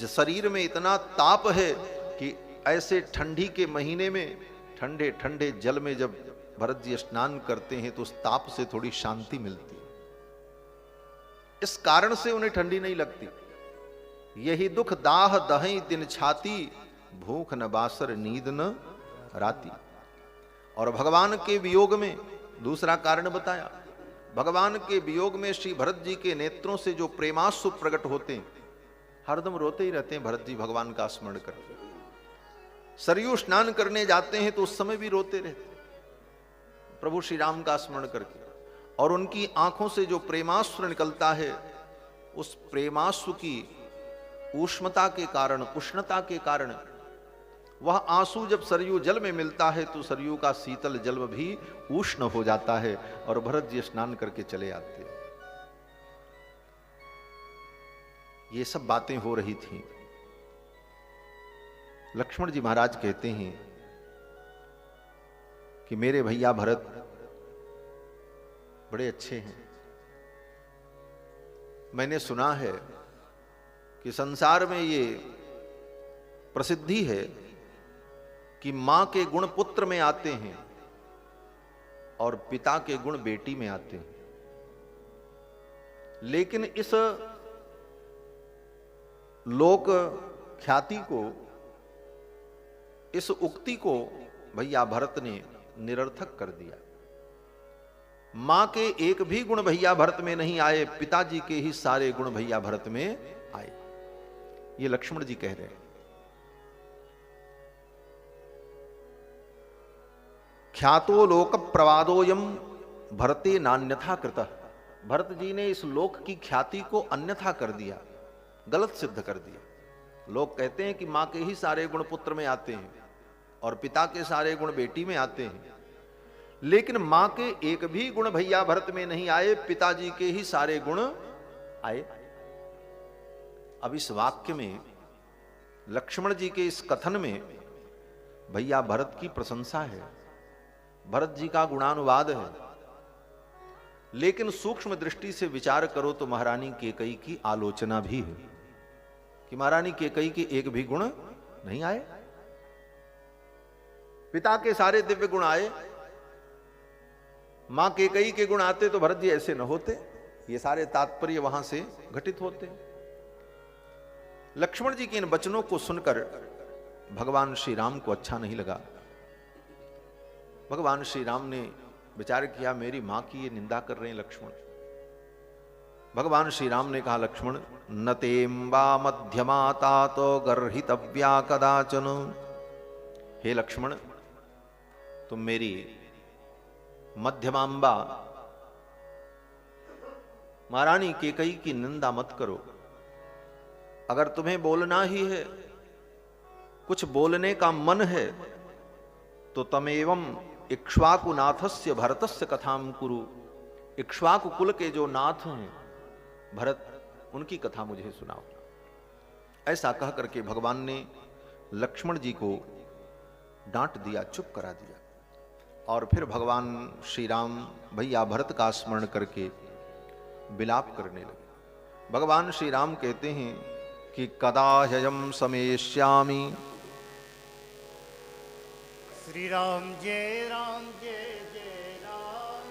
शरीर में इतना ताप है कि ऐसे ठंडी के महीने में ठंडे ठंडे जल में जब भरत जी स्नान करते हैं तो उस ताप से थोड़ी शांति मिलती है। इस कारण से उन्हें ठंडी नहीं लगती। यही दुख दाह दहई दिन छाती, भूख न बासर नींद न राती। और भगवान के वियोग में दूसरा कारण बताया। भगवान के वियोग में श्री भरत जी के नेत्रों से जो प्रेमाश्रु प्रकट होते हैं, हरदम रोते ही रहते हैं भरत जी भगवान का स्मरण करके। सरयू स्नान करने जाते हैं तो उस समय भी रोते रहते प्रभु श्री राम का स्मरण करके। और उनकी आंखों से जो प्रेमाश्रु निकलता है, उस प्रेमाश्रु की ऊष्मता के कारण, उष्णता के कारण, वह आंसू जब सरयू जल में मिलता है तो सरयू का शीतल जल भी उष्ण हो जाता है और भरत जी स्नान करके चले आते हैं। ये सब बातें हो रही थी। लक्ष्मण जी महाराज कहते हैं कि मेरे भैया भरत बड़े अच्छे हैं। मैंने सुना है कि संसार में ये प्रसिद्धि है कि मां के गुण पुत्र में आते हैं और पिता के गुण बेटी में आते हैं। लेकिन इस लोक ख्याति को, इस उक्ति को भैया भरत ने निरर्थक कर दिया। मां के एक भी गुण भैया भरत में नहीं आए, पिताजी के ही सारे गुण भैया भरत में आए। ये लक्ष्मण जी कह रहे हैं। ख्यातो लोक प्रवादोयम भरते नान्यथा कृतः। भरत जी ने इस लोक की ख्याति को अन्यथा कर दिया, गलत सिद्ध कर दिया। लोग कहते हैं कि मां के ही सारे गुण पुत्र में आते हैं और पिता के सारे गुण बेटी में आते हैं, लेकिन मां के एक भी गुण भैया भरत में नहीं आए, पिताजी के ही सारे गुण आए। अब इस वाक्य में, लक्ष्मण जी के इस कथन में भैया भरत की प्रशंसा है, भरत जी का गुणानुवाद है। लेकिन सूक्ष्म दृष्टि से विचार करो तो महारानी कैकेयी की आलोचना भी है कि महारानी कैकेयी के एक भी गुण नहीं आए, पिता के सारे दिव्य गुण आए। मां कैकेयी के गुण आते तो भरत जी ऐसे न होते। ये सारे तात्पर्य वहां से घटित होते। लक्ष्मण जी के इन वचनों को सुनकर भगवान श्री राम को अच्छा नहीं लगा। भगवान श्री राम ने विचार किया, मेरी मां की ये निंदा कर रहे हैं लक्ष्मण। भगवान श्री राम ने कहा, लक्ष्मण न तेम्बा मध्यमाता तो गर्हितव्या कदाचन। हे लक्ष्मण, तुम मेरी मध्यमांबा महारानी कैकेयी की निंदा मत करो। अगर तुम्हें बोलना ही है, कुछ बोलने का मन है, तो तमेवं इक्ष्वाकुनाथस्य भरतस्य कथाम कुरु। इक्ष्वाकु कुल के जो नाथ हैं भरत, उनकी कथा मुझे सुनाओ। ऐसा कह करके भगवान ने लक्ष्मण जी को डांट दिया, चुप करा दिया। और फिर भगवान श्री राम भैया भरत का स्मरण करके विलाप करने लगे। भगवान श्री राम कहते हैं कि कदा ह्ययं समेष्यामि। श्री राम जय राम जय जय राम।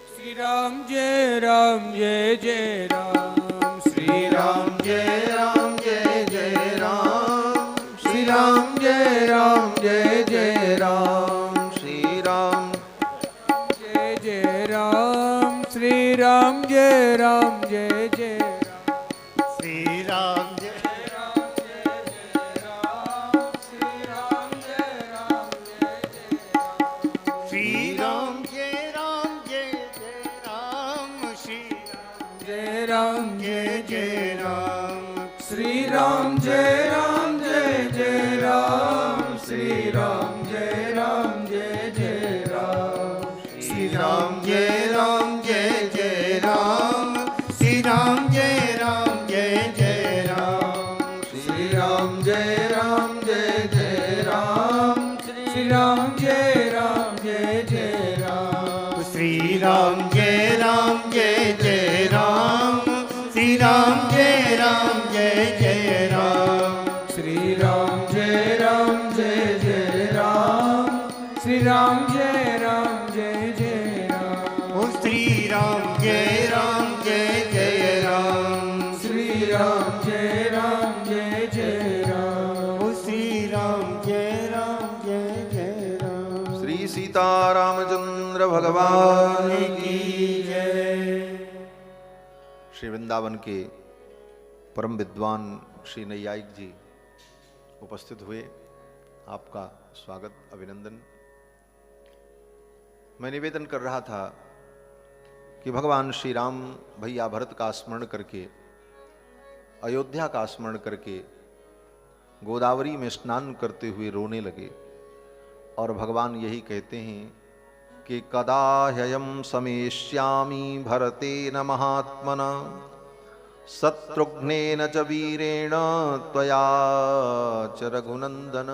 श्री राम जय राम जय जय राम। श्री राम जय राम जय जय राम। श्री राम जय राम जय जय राम। श्री राम जय जय राम। श्री राम जय राम जय जय राम। श्री राम जय राम जय जय राम। श्री राम जय राम जय जय राम। राम जय राम जय जय राम श्री राम जय राम जय जय राम श्री राम जय राम जय जय राम श्री राम जय राम जय जय राम श्री राम जय राम जय जय राम श्री राम जय राम जय जय राम ओ श्री राम जय राम जय जय राम श्री राम जय राम जय जय राम ओ श्री राम जय राम जय जय राम श्री सीतारामचंद्र भगवान की जय। श्री वृंदावन के परम विद्वान श्री नैयायिक जी उपस्थित हुए। आपका स्वागत अभिनंदन। मैं निवेदन कर रहा था कि भगवान श्री राम भैया भरत का स्मरण करके, अयोध्या का स्मरण करके गोदावरी में स्नान करते हुए रोने लगे और भगवान यही कहते हैं कि कदा ह्ययं समेष्यामि भरतेन महात्मना शत्रुघ्नेन च वीरेण त्वया च रघुनंदन।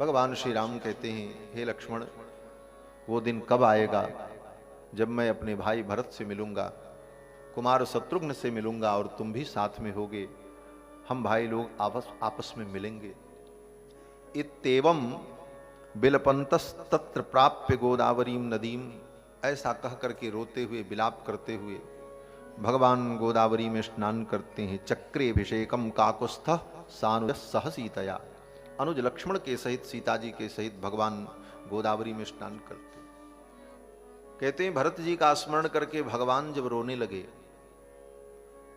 भगवान श्री राम कहते हैं, हे लक्ष्मण, वो दिन कब आएगा जब मैं अपने भाई भरत से मिलूंगा, कुमार शत्रुघ्न से मिलूंगा और तुम भी साथ में होगे, हम भाई लोग आपस में मिलेंगे। इत्येवं बिलपंतस्तत्र प्राप्य गोदावरीम नदीम, ऐसा कह करके रोते हुए विलाप करते हुए भगवान गोदावरी में स्नान करते हैं। चक्रे अभिषेकम काकुस्थ सानुज सह सीतया, अनुज लक्ष्मण के सहित सीता जी के सहित भगवान गोदावरी में स्नान करते। कहते हैं भरत जी का स्मरण करके भगवान जब रोने लगे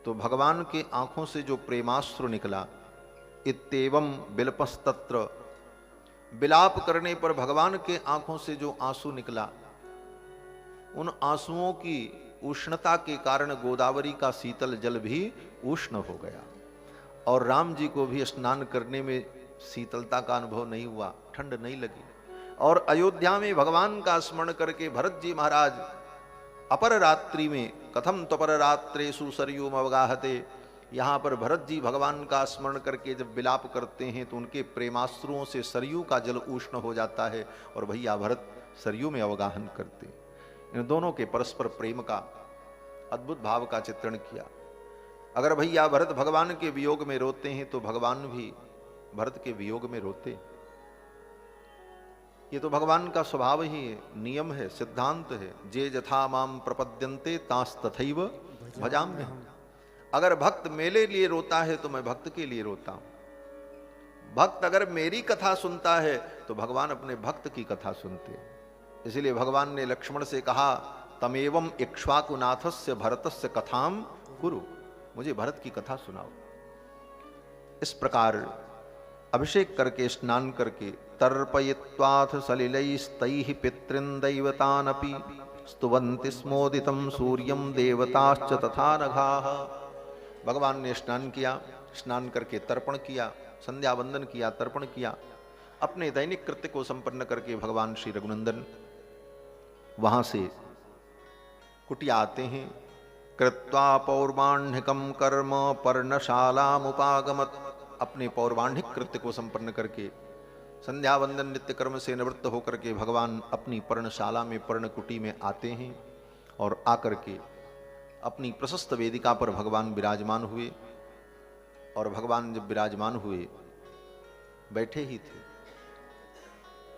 तो भगवान के आंखों से जो प्रेमाश्रु निकला, इत्येवं बिलपस्तत्र, विलाप करने पर भगवान के आंखों से जो आंसू निकला, उन आंसुओं की उष्णता के कारण गोदावरी का शीतल जल भी उष्ण हो गया और राम जी को भी स्नान करने में शीतलता का अनुभव नहीं हुआ, ठंड नहीं लगी। और अयोध्या में भगवान का स्मरण करके भरत जी महाराज अपर रात्रि में, कथम त्वपर रात्रेषु सरयूम अवगाहते, यहाँ पर भरत जी भगवान का स्मरण करके जब विलाप करते हैं तो उनके प्रेमाश्रुओं से सरयू का जल उष्ण हो जाता है और भैया भरत सरयू में अवगाहन करते। इन दोनों के परस्पर प्रेम का अद्भुत भाव का चित्रण किया। अगर भैया भरत भगवान के वियोग में रोते हैं तो भगवान भी भरत के वियोग में रोते। ये तो भगवान का स्वभाव ही है, नियम है, सिद्धांत है। जे यथा माम प्रपद्यन्ते तास तथैव भजाम्यहम्। अगर भक्त मेरे लिए रोता है तो मैं भक्त के लिए रोता हूं। भक्त अगर मेरी कथा सुनता है तो भगवान अपने भक्त की कथा सुनते हैं। इसलिए भगवान ने लक्ष्मण से कहा, तमेवं इक्ष्वाकुनाथस्य भरतस्य कथाम कुरु, मुझे भरत की कथा सुनाओ। इस प्रकार अभिषेक करके, स्नान करके, तर्पयित्वाथ सलिलैस्तैः पितॄन् दैवतानपि स्तुवन्ति स्मोदितं सूर्यं देवताश्च तथा नघाः। भगवान ने स्नान किया, स्नान करके तर्पण किया, संध्या वंदन किया, तर्पण किया। अपने दैनिक कृत्य को संपन्न करके भगवान श्री रघुनंदन वहां से कुटिया आते हैं। कृत्वा पौर्वाण्यकम कर्म पर्णशालामुपागमत्, अपने पौर्वाण्यिक कृत्य को संपन्न करके संध्या वंदन नित्य कर्म से निवृत्त होकर के भगवान अपनी पर्णशाला में, पर्णकुटी में आते हैं और आकर के अपनी प्रशस्त वेदिका पर भगवान विराजमान हुए। और भगवान जब विराजमान हुए, बैठे ही थे,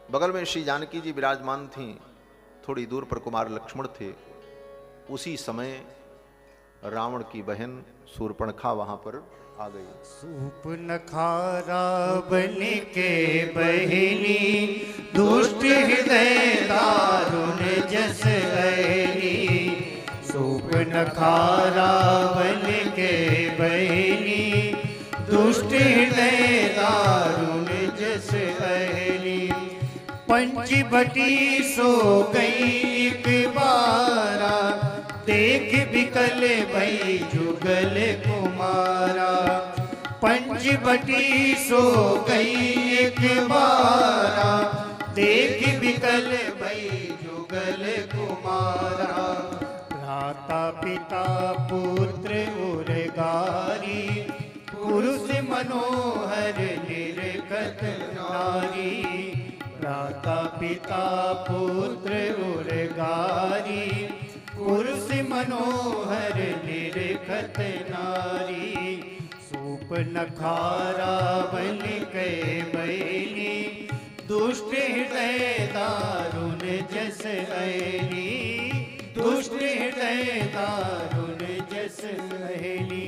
बगल में श्री जानकी जी विराजमान थीं, थोड़ी दूर पर कुमार लक्ष्मण थे। उसी समय रावण की बहन शूर्पणखा वहां पर आ गई। सूर्पणखा रावण के बहिनी, दुष्ट हृदय दारुण जस बहिनी। सूर्पणखा रावण के बहिनी, दुष्ट हृदय दारुण जस बहिनी। पंचवटी सो गई एक बारा, देख बिकल भई जुगल कुमारा। पंचवटी सो गई एक बारा, देख बिकल भई जुगल कुमारा। भ्राता पिता पुत्र उर्गारी, पुरुष मनोहर निरखत नारी, भ्राता पिता पुत्र उर्गारी, पुरुष मनोहर निरखत नारी, सूप नखारा बन के बैनी, दुष्ट हृदय दारुण जस ऐनी, दुष्ट हृदय दारुण जस ऐनी,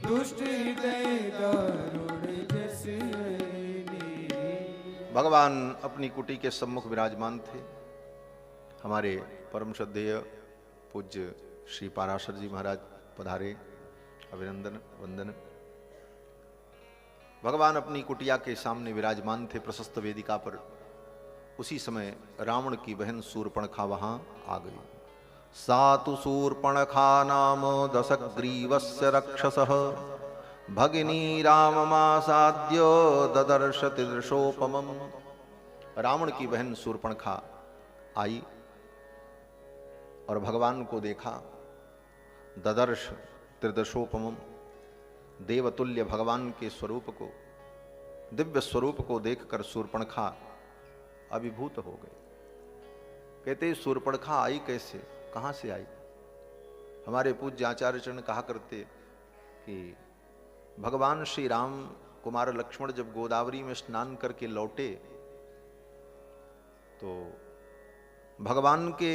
दुष्ट हृदय दारुण जस ऐनी। भगवान अपनी कुटी के सम्मुख विराजमान थे। हमारे परम श्रद्धेय पूज्य श्री पाराशर जी महाराज पधारे, अभिनंदन वंदन। भगवान अपनी कुटिया के सामने विराजमान थे प्रशस्त वेदिका पर। उसी समय रावण की बहन शूर्पणखा वहां आ गई। सातु शूर्पणखा नाम दशग्रीवस्य रक्षसः, भगिनी राममासाद्य ददर्श त्रिदशोपमम्। रावण की बहन शूर्पणखा आई और भगवान को देखा। ददर्श त्रिदशोपमम्, देवतुल्य भगवान के स्वरूप को, दिव्य स्वरूप को देखकर शूर्पणखा अभिभूत हो गए। कहते शूर्पणखा आई कैसे, कहां से आई? हमारे पूज्य आचार्य चरण कहा करते कि भगवान श्री राम कुमार लक्ष्मण जब गोदावरी में स्नान करके लौटे तो भगवान के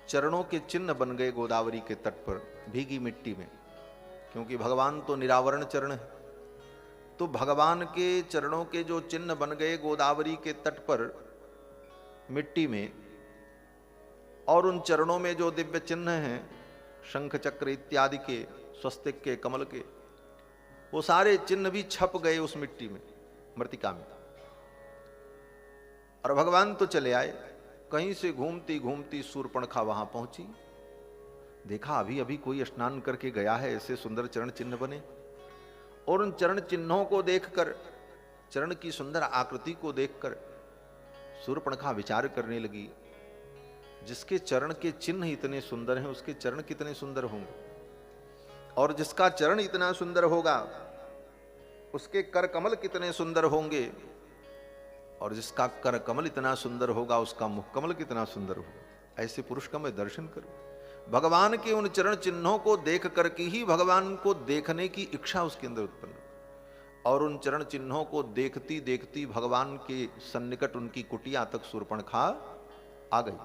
चरणों के चिन्ह बन गए गोदावरी के तट पर भीगी मिट्टी में, क्योंकि भगवान तो निरावरण चरण है। तो भगवान के चरणों के जो चिन्ह बन गए गोदावरी के तट पर मिट्टी में, और उन चरणों में जो दिव्य चिन्ह हैं शंख चक्र इत्यादि के, स्वस्तिक के, कमल के, वो सारे चिन्ह भी छप गए उस मिट्टी में, मृतिका में। और भगवान तो चले आए। कहीं से घूमती घूमती शूर्पणखा वहां पहुंची। देखा अभी अभी कोई स्नान करके गया है, ऐसे सुंदर चरण चिन्ह बने। और उन चरण चिन्हों को देखकर, चरण की सुंदर आकृति को देखकर शूर्पणखा विचार करने लगी, जिसके चरण के चिन्ह इतने सुंदर हैं उसके चरण कितने सुंदर होंगे, और जिसका चरण इतना सुंदर होगा उसके कर कमल कितने सुंदर होंगे, और जिसका कर कमल इतना सुंदर होगा उसका मुख कमल कितना सुंदर होगा। ऐसे पुरुष का मैं दर्शन करूं। भगवान के उन चरण चिन्हों को देख करके ही भगवान को देखने की इच्छा उसके अंदर उत्पन्न, और उन चरण चिन्हों को देखती देखती भगवान के सन्निकट उनकी कुटिया तक शूर्पणखा आ गई।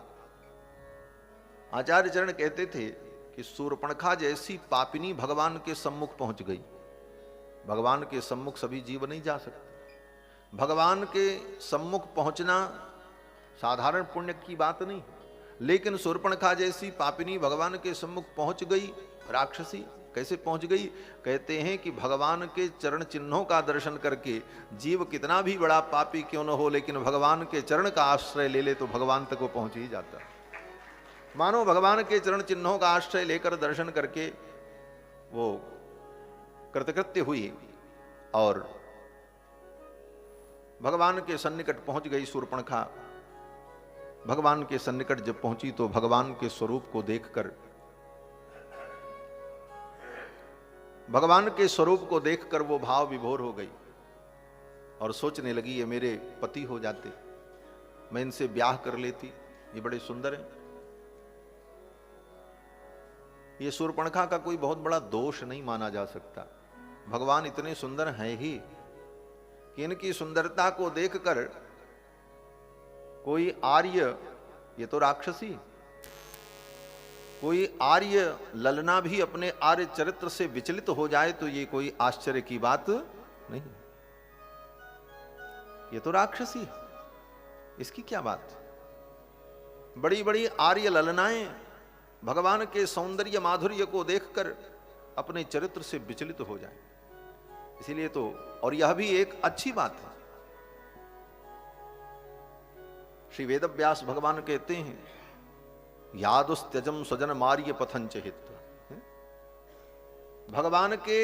आचार्य चरण कहते थे कि शूर्पणखा जैसी पापिनी भगवान के सम्मुख पहुंच गई। भगवान के सम्मुख सभी जीव नहीं जा सकते। भगवान के सम्मुख पहुंचना साधारण पुण्य की बात नहीं, लेकिन शूर्पणखा जैसी पापिनी भगवान के सम्मुख पहुंच गई। राक्षसी कैसे पहुंच गई? कहते हैं कि भगवान के चरण चिन्हों का दर्शन करके जीव कितना भी बड़ा पापी क्यों न हो, लेकिन भगवान के चरण का आश्रय ले ले तो भगवान तक वो पहुंच ही जाता है। मानो भगवान के चरण चिन्हों का आश्रय लेकर दर्शन करके वो कृतकृत्य हुई और भगवान के सन्निकट पहुंच गई शूर्पणखा। भगवान के सन्निकट जब पहुंची तो भगवान के स्वरूप को देखकर, भगवान के स्वरूप को देखकर वो भाव विभोर हो गई और सोचने लगी, ये मेरे पति हो जाते, मैं इनसे ब्याह कर लेती, ये बड़े सुंदर हैं। ये शूर्पणखा का कोई बहुत बड़ा दोष नहीं माना जा सकता। भगवान इतने सुंदर हैं ही कि इनकी सुंदरता को देखकर कोई आर्य, ये तो राक्षसी, कोई आर्य ललना भी अपने आर्य चरित्र से विचलित हो जाए तो ये कोई आश्चर्य की बात नहीं। ये तो राक्षसी है, इसकी क्या बात? बड़ी बड़ी आर्य ललनाएं भगवान के सौंदर्य माधुर्य को देखकर अपने चरित्र से विचलित हो जाए, इसीलिए तो, और यह भी एक अच्छी बात है। श्री वेदव्यास भगवान कहते हैं, यादुस्त्यजम स्वजन मार्य पथंच हित। भगवान के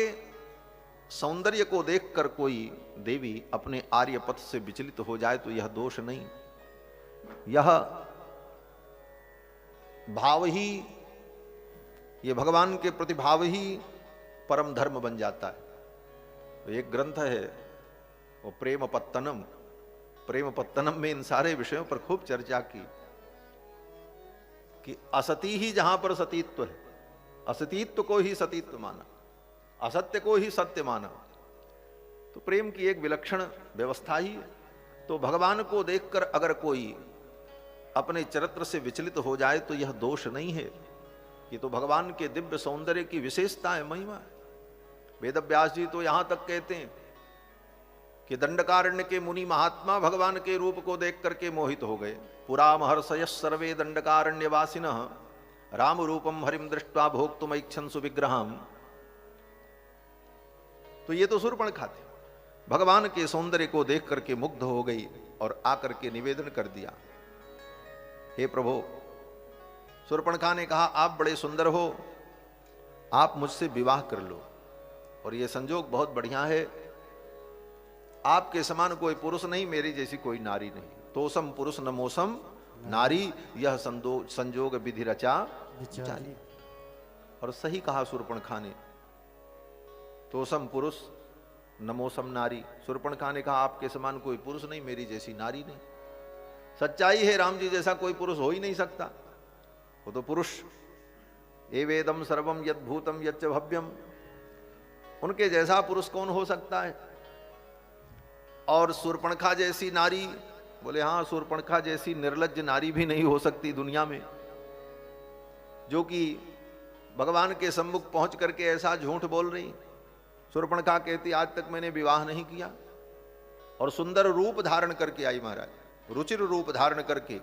सौंदर्य को देखकर कोई देवी अपने आर्य पथ से विचलित हो जाए तो यह दोष नहीं, यह भाव ही, ये भगवान के प्रति भाव ही परम धर्म बन जाता है। तो एक ग्रंथ है वो प्रेम पत्तनम। प्रेम पत्तनम में इन सारे विषयों पर खूब चर्चा की कि असती ही जहां पर सतीत्व है, असतीत्व को ही सतीत्व माना, असत्य को ही सत्य माना। तो प्रेम की एक विलक्षण व्यवस्था ही है। तो भगवान को देखकर अगर कोई अपने चरित्र से विचलित हो जाए तो यह दोष नहीं है, ये तो भगवान के दिव्य सौंदर्य की विशेषता है, महिमा है। वेदव्यास जी तो यहां तक कहते हैं कि दंडकारण्य के मुनि महात्मा भगवान के रूप को देख करके मोहित हो गए। पुरा महर्षय सर्वे दंडकारण्य वासिनः राम रूपम हरिम दृष्ट्वा भोक्तुम इच्छन्सु विग्रहम। तो ये तो शूर्पणखा थी, भगवान के सौंदर्य को देख करके मुग्ध हो गई और आकर के निवेदन कर दिया, हे प्रभु। शूर्पणखा ने कहा, आप बड़े सुंदर हो, आप मुझसे विवाह कर लो। और ये संजोग बहुत बढ़िया है, आपके समान कोई पुरुष नहीं, मेरी जैसी कोई नारी नहीं। तोसम पुरुष नमोसम नारी, यह संजोग विधि रचा विचारी। और सही कहा शूर्पणखा ने, तोसम पुरुष नमोसम नारी। शूर्पणखा ने कहा, आपके समान कोई पुरुष नहीं, मेरी जैसी नारी नहीं। सच्चाई है, राम जी जैसा कोई पुरुष हो ही नहीं सकता। वो तो पुरुष एवेदम सर्वम यद भूतम यच्च भव्यम, उनके जैसा पुरुष कौन हो सकता है। और शूर्पणखा जैसी नारी, बोले हाँ, शूर्पणखा जैसी निर्लज्ज नारी भी नहीं हो सकती दुनिया में, जो कि भगवान के सम्मुख पहुंच करके ऐसा झूठ बोल रही। शूर्पणखा कहती, आज तक मैंने विवाह नहीं किया, और सुंदर रूप धारण करके आई महाराज, रुचिर रूप धारण करके।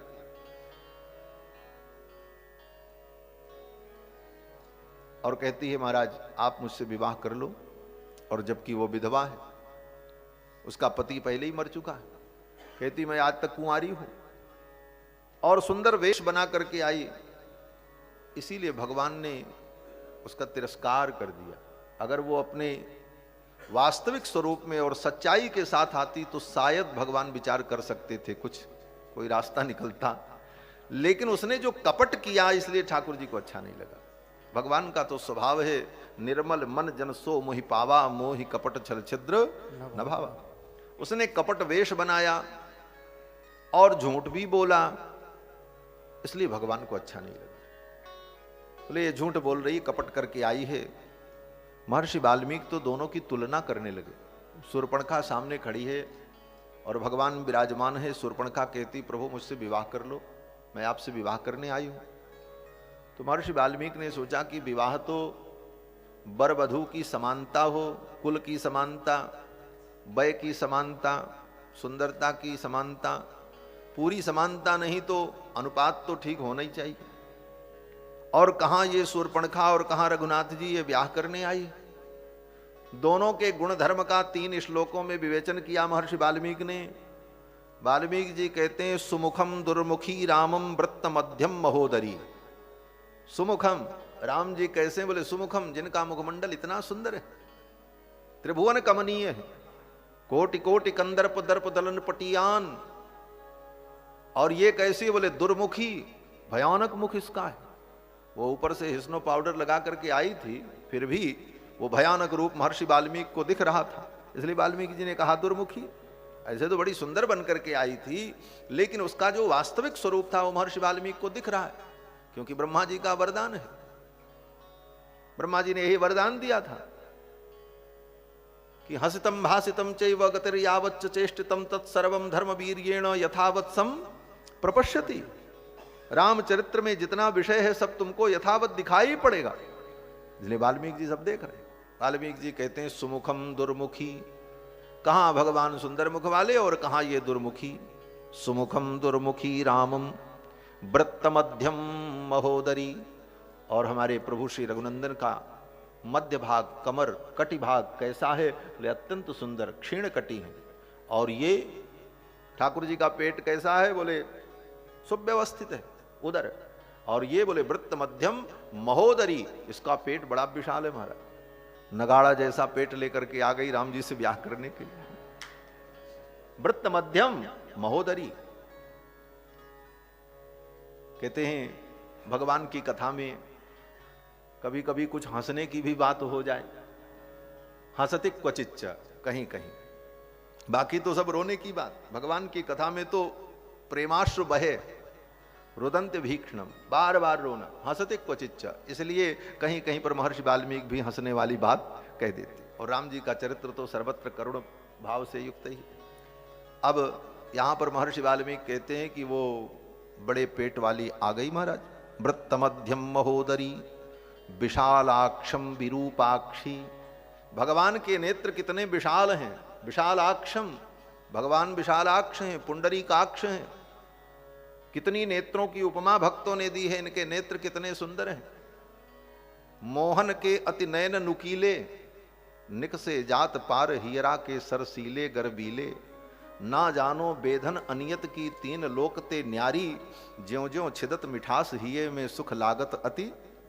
और कहती है, महाराज आप मुझसे विवाह कर लो। और जबकि वो विधवा है, उसका पति पहले ही मर चुका है। कहती, मैं आज तक कुंवारी हूं, और सुंदर वेश बना करके आई। इसीलिए भगवान ने उसका तिरस्कार कर दिया। अगर वो अपने वास्तविक स्वरूप में और सच्चाई के साथ आती तो शायद भगवान विचार कर सकते थे, कुछ कोई रास्ता निकलता। लेकिन उसने जो कपट किया, इसलिए ठाकुर जी को अच्छा नहीं लगा। भगवान का तो स्वभाव है, निर्मल मन जन सो मोहि पावा, मोहि कपट छल छिद्र न भावा। उसने कपट वेश बनाया और झूठ भी बोला, इसलिए भगवान को अच्छा नहीं लगा। बोले ये झूठ बोल रही, कपट करके आई है। महर्षि वाल्मीकि तो दोनों की तुलना करने लगे। शूर्पणखा सामने खड़ी है और भगवान विराजमान है। शूर्पणखा कहती, प्रभु मुझसे विवाह कर लो, मैं आपसे विवाह करने आई हूं। तो महर्षि वाल्मीकि ने सोचा कि विवाह तो वर वधू की समानता हो, कुल की समानता, वय की समानता, सुंदरता की समानता, पूरी समानता नहीं तो अनुपात तो ठीक होना ही चाहिए। और कहां ये शूर्पणखा और कहां रघुनाथ जी ये ब्याह करने आई। दोनों के गुण धर्म का 3 श्लोकों में विवेचन किया महर्षि वाल्मीकि ने। वाल्मीकि जी कहते हैं, सुमुखम दुर्मुखी रामम वृत्त मध्यम महोदरी। सुमुखम, राम जी कैसे, बोले सुमुखम, जिनका मुखमंडल इतना सुंदर है, त्रिभुवन कमनीय है, कोटि कोटि कंदर्प दर्प दलन पटियान। और ये कैसी, बोले दुर्मुखी, भयानक मुख इसका है। वो ऊपर से हिस्नो पाउडर लगा करके आई थी, फिर भी वो भयानक रूप महर्षि वाल्मीकि को दिख रहा था, इसलिए वाल्मीकि जी ने कहा दुर्मुखी। ऐसे तो बड़ी सुंदर बन करके आई थी, लेकिन उसका जो वास्तविक स्वरूप था वो महर्षि वाल्मीकि को दिख रहा है, क्योंकि ब्रह्मा जी का वरदान है। ब्रह्मा जी ने यही वरदान दिया था कि हसितम भासितम चैव गतिर्यावच्च चेष्टितम तत्सर्वम धर्म वीर्येण यथावत् सम प्रपश्यति। रामचरित्र में जितना विषय है सब तुमको यथावत दिखाई पड़ेगा, इसलिए वाल्मीकि जी सब देख रहे हैं। वाल्मीकि जी कहते हैं, सुमुखम दुर्मुखी, कहां भगवान सुंदर मुख वाले और कहां ये दुर्मुखी। सुमुखम दुर्मुखी रामम वृत्त मध्यम महोदरी। और हमारे प्रभु श्री रघुनंदन का मध्य भाग, कमर, कटी भाग कैसा है, बोले अत्यंत सुंदर, क्षीण कटी है। और ये ठाकुर जी का पेट कैसा है, बोले सुव्यवस्थित है उधर। और ये बोले वृत्त मध्यम महोदरी, इसका पेट बड़ा विशाल है महाराज। नगाड़ा जैसा पेट लेकर के आ गई राम जी से ब्याह करने के लिए। वृत्त मध्यम महोदरी। कहते हैं भगवान की कथा में कभी कभी कुछ हंसने की भी बात हो जाए। हंसते क्वचिच्च, कहीं कहीं, बाकी तो सब रोने की बात। भगवान की कथा में तो प्रेमाश्रु बहे, रुदंत भीक्षणम, बार बार रोना, हंसते क्वचिच्च। इसलिए कहीं कहीं पर महर्षि वाल्मीकि भी हंसने वाली बात कह देते। और राम जी का चरित्र तो सर्वत्र करुण भाव से युक्त ही। अब यहां पर महर्षि वाल्मीकि कहते हैं कि वो बड़े पेट वाली आ गई महाराज, वृत्त मध्यम महोदरी विशालाक्षम विरूपाक्षी। भगवान के नेत्र कितने विशाल हैं, विशालाक्षम, भगवान विशालाक्ष हैं, पुंडरीकाक्ष हैं। कितनी नेत्रों की उपमा भक्तों ने दी है, इनके नेत्र कितने सुंदर हैं। मोहन के अति नयन नुकीले, निक से जात पार हीरा के सरसीले गर्बीले। ना जानो बेधन अनियत की तीन लोकते न्यारी, ज्यों ज्यों छिदत मिठास हिये में सुख लागत अति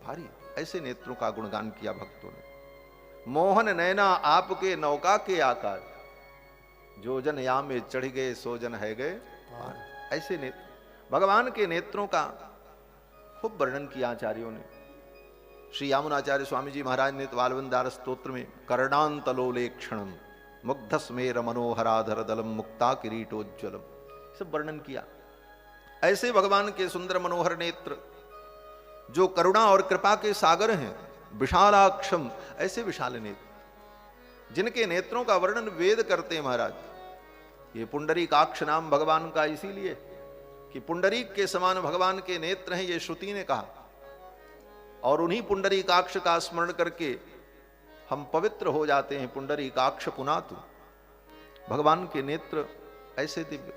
भारी। ऐसे नेत्रों का गुणगान किया भक्तों ने। मोहन नैना आपके नौका के आकार, जो जन या में चढ़ गए सो जन है गए पार। ऐसे नेत्र, भगवान के नेत्रों का खूब वर्णन किया आचार्यों ने। श्री यामुनाचार्य स्वामी जी महाराज ने बालवंदार स्तोत्र में कर्णांतलोलेक्षणम मुग्धस्मेर मनोहराधर दलम मुक्ता किरीटोज्ज्वलम सब वर्णन किया। ऐसे भगवान के सुंदर मनोहर नेत्र जो करुणा और कृपा के सागर हैं, विशालाक्षम, ऐसे विशाल नेत्र जिनके नेत्रों का वर्णन वेद करते हैं महाराज। ये पुंडरीकाक्ष नाम भगवान का इसीलिए कि पुंडरीक के समान भगवान के नेत्र हैं, ये श्रुति ने कहा। और उन्हीं पुंडरीकाक्ष का स्मरण करके हम पवित्र हो जाते हैं। पुंडरीकाक्ष पुनातु, भगवान के नेत्र ऐसे दिव्य।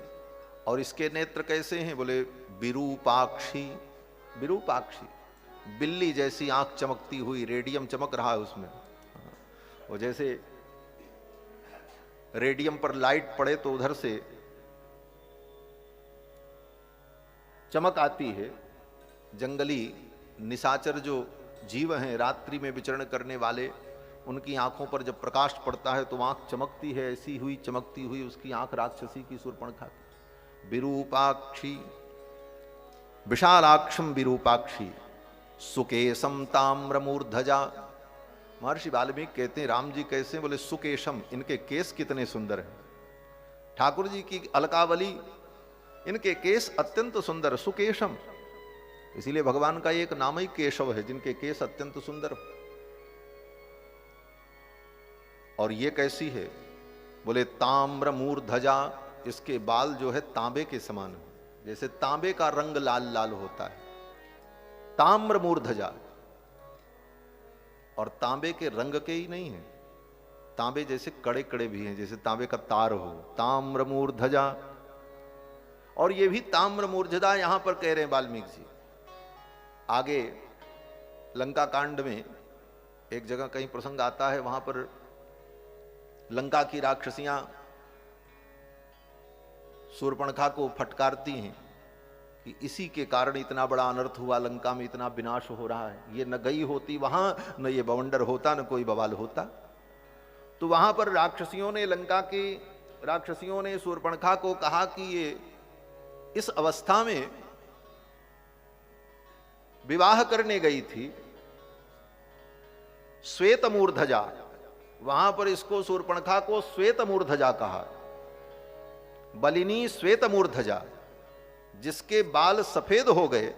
और इसके नेत्र कैसे हैं, बोले विरूपाक्षी। विरूपाक्षी, बिल्ली जैसी आंख चमकती हुई, रेडियम चमक रहा है उसमें। वो जैसे रेडियम पर लाइट पड़े तो उधर से चमक आती है। जंगली निशाचर जो जीव हैं, रात्रि में विचरण करने वाले, उनकी आंखों पर जब प्रकाश पड़ता है तो आंख चमकती है। ऐसी हुई चमकती हुई उसकी आंख राक्षसी की शूर्पणखा की। विरूपाक्षी, विशालाक्षम विरूपाक्षी, सुकेशम ताम्रमूर्धजा। महर्षि वाल्मीकि कहते हैं राम जी कैसे, बोले सुकेशम, इनके केस कितने सुंदर हैं। ठाकुर जी की अलकावली, इनके केस अत्यंत सुंदर। सुकेशम, इसीलिए भगवान का एक नाम ही केशव है, जिनके केस अत्यंत सुंदर हो। और ये कैसी है, बोले ताम्र मूर्धजा, इसके बाल जो है तांबे के समान है, जैसे तांबे का रंग लाल लाल होता है, ताम्र मूर्धजा। और तांबे के रंग के ही नहीं है, तांबे जैसे कड़े कड़े भी हैं, जैसे तांबे का तार हो। ताम्र मूर्धजा, और ये भी ताम्र मूर्धजा यहां पर कह रहे हैं वाल्मीकि जी। आगे लंका कांड में एक जगह कहीं प्रसंग आता है, वहां पर लंका की राक्षसियां शूर्पणखा को फटकारती हैं कि इसी के कारण इतना बड़ा अनर्थ हुआ, लंका में इतना विनाश हो रहा है। ये न गई होती वहां, न ये बवंडर होता, न कोई बवाल होता। तो वहां पर राक्षसियों ने, लंका की राक्षसियों ने शूर्पणखा को कहा कि ये इस अवस्था में विवाह करने गई थी श्वेत मूर्धजा। वहां पर इसको शूर्पणखा को श्वेत मूर्धजा कहा। बलिनी श्वेत मूर्धजा, जिसके बाल सफेद हो गए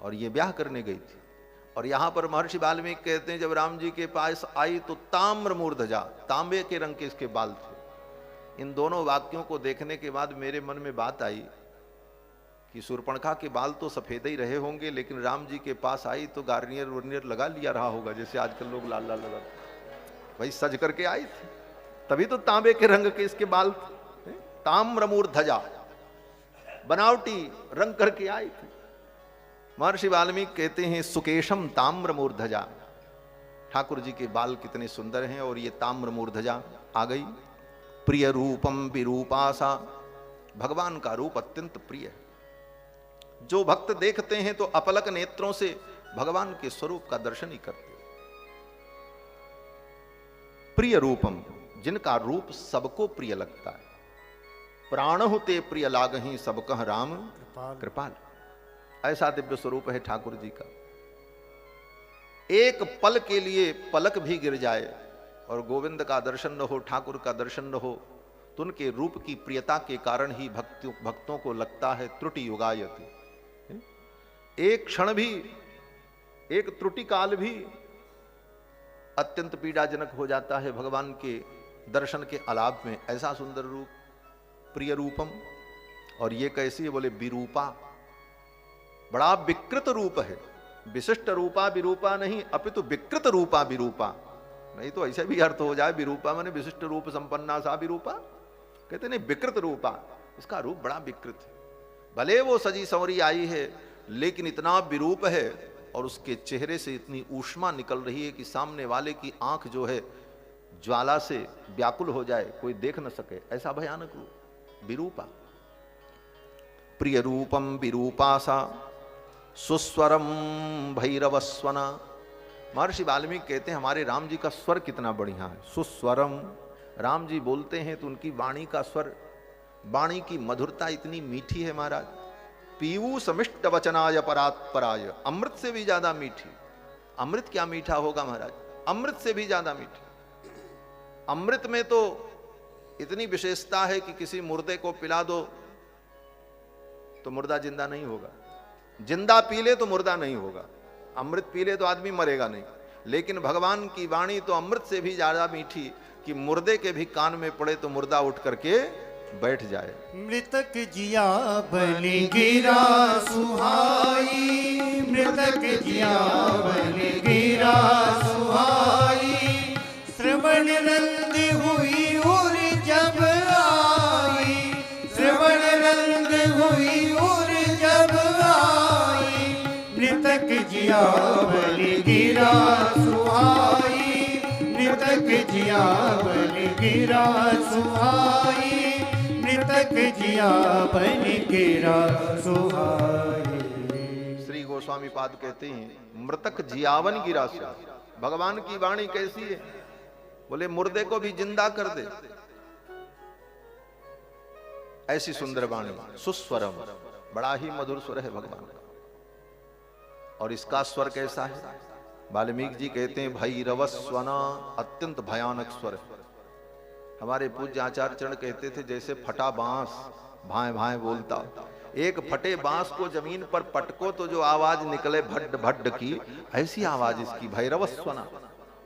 और ये ब्याह करने गई थी। और यहां पर महर्षि वाल्मीकि कहते हैं जब राम जी के पास आई तो ताम्र मूर्धजा, तांबे के रंग के इसके बाल थे। इन दोनों वाक्यों को देखने के बाद मेरे मन में बात आई कि शूर्पणखा के बाल तो सफेद ही रहे होंगे, लेकिन राम जी के पास आई तो गार्नियर वर्नियर लगा लिया रहा होगा, जैसे आजकल लोग लाल लाल लगा, भाई सज करके आई थी, तभी तो तांबे के रंग के इसके बाल थे। ताम्र मूर्धजा, बनावटी रंग करके आई थी। महर्षि वाल्मीकि कहते हैं सुकेशम ताम्र मूर्धजा, ठाकुर जी के बाल कितने सुंदर हैं। और ये ताम्र मूर्धजा आ गई। प्रिय रूपम विरूपासा, भगवान का रूप अत्यंत प्रिय है। जो भक्त देखते हैं तो अपलक नेत्रों से भगवान के स्वरूप का दर्शन ही करते हैं। प्रिय रूपम, जिनका रूप सबको प्रिय लगता है। प्राणहु ते प्रिय लागहि सब कह राम कृपाल, ऐसा दिव्य स्वरूप है ठाकुर जी का। एक पल के लिए पलक भी गिर जाए और गोविंद का दर्शन न हो, ठाकुर का दर्शन न हो, तो उनके रूप की प्रियता के कारण ही भक्तों को लगता है त्रुटि युगायति। एक क्षण भी, एक त्रुटि काल भी अत्यंत पीड़ाजनक हो जाता है भगवान के दर्शन के अलाप में। ऐसा सुंदर रूप, प्रिय रूपम। और ये कैसी है? बोले विरूपा, बड़ा विकृत रूप है। विशिष्ट रूपा विरूपा नहीं, अपितु विकृत रूपा विरूपा। नहीं तो ऐसे भी अर्थ हो जाए, विरूपा माने विशिष्ट रूप संपन्ना सा विरूपा। कहते नहीं, विकृत रूपा, इसका रूप बड़ा विकृत है। भले वो सजी संवरी आई है, लेकिन इतना विरूप है और उसके चेहरे से इतनी ऊष्मा निकल रही है कि सामने वाले की आंख जो है ज्वाला से व्याकुल हो जाए, कोई देख न सके, ऐसा भयानक रूप विरूपा। प्रिय रूपम विरूपासा सुस्वरम भैरवस्वना। महर्षि वाल्मीकि कहते हैं हमारे राम जी का स्वर कितना बढ़िया है। सुस्वरम, राम जी बोलते हैं तो उनकी वाणी का स्वर, वाणी की मधुरता इतनी मीठी है महाराज। पीवू समिष्ट वचनाय परात्पराय, अमृत से भी ज्यादा मीठी। अमृत क्या मीठा होगा महाराज, अमृत से भी ज्यादा मीठी। अमृत में तो इतनी विशेषता है कि किसी मुर्दे को पिला दो तो मुर्दा जिंदा नहीं होगा, जिंदा पी ले तो मुर्दा नहीं होगा, अमृत पी ले तो आदमी मरेगा नहीं। लेकिन भगवान की वाणी तो अमृत से भी ज्यादा मीठी कि मुर्दे के भी कान में पड़े तो मुर्दा उठ करके बैठ जाए। मृतक जिया बलि गिरा सुहाई, मृतक जिया बलि गिरा सुहाई, श्रवण रंग हुई उर जब आई, श्रवण रंग हुई उर जब आई, मृतक जिया बलि गिरा सुहाई, मृतक जिया बलि गिरा सुहाई, मृतक जिया बलि गिरा सुहाई। श्री गोस्वामी पाद कहते हैं मृतक जियावन गिरा सुहाई। भगवान की वाणी कैसी है? बोले मुर्दे को भी जिंदा कर दे, ऐसी सुंदर वाणी। सुस्वरम, बड़ा ही मधुर स्वर है भगवान का। और इसका स्वर कैसा है? वाल्मीकि जी कहते हैं भैरवस्वना, अत्यंत भयानक स्वर है। हमारे पूज्य आचार्य चरण कहते थे जैसे फटा बांस भाए भाए बोलता। एक फटे बांस को जमीन पर पटको तो जो आवाज निकले भड्ड भड्ड की, ऐसी आवाज इसकी, भैरवस्वना।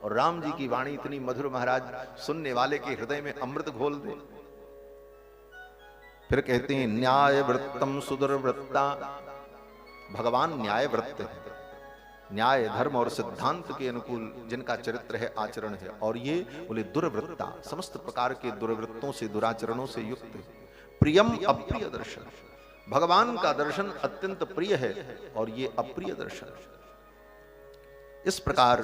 और राम जी की वाणी इतनी मधुर महाराज, सुनने वाले के हृदय में अमृत घोल दे। फिर कहते हैं न्याय वृत्तम सुदुर्वृत्ता, भगवान न्याय वृत्त है, न्याय धर्म और सिद्धांत के अनुकूल जिनका चरित्र है, आचरण है। और ये बोले दुर्वृत्ता, समस्त प्रकार के दुर्वृत्तों से, दुराचरणों से युक्त है। प्रियम अप्रिय दर्शन, भगवान का दर्शन अत्यंत प्रिय है और ये अप्रिय दर्शन। इस प्रकार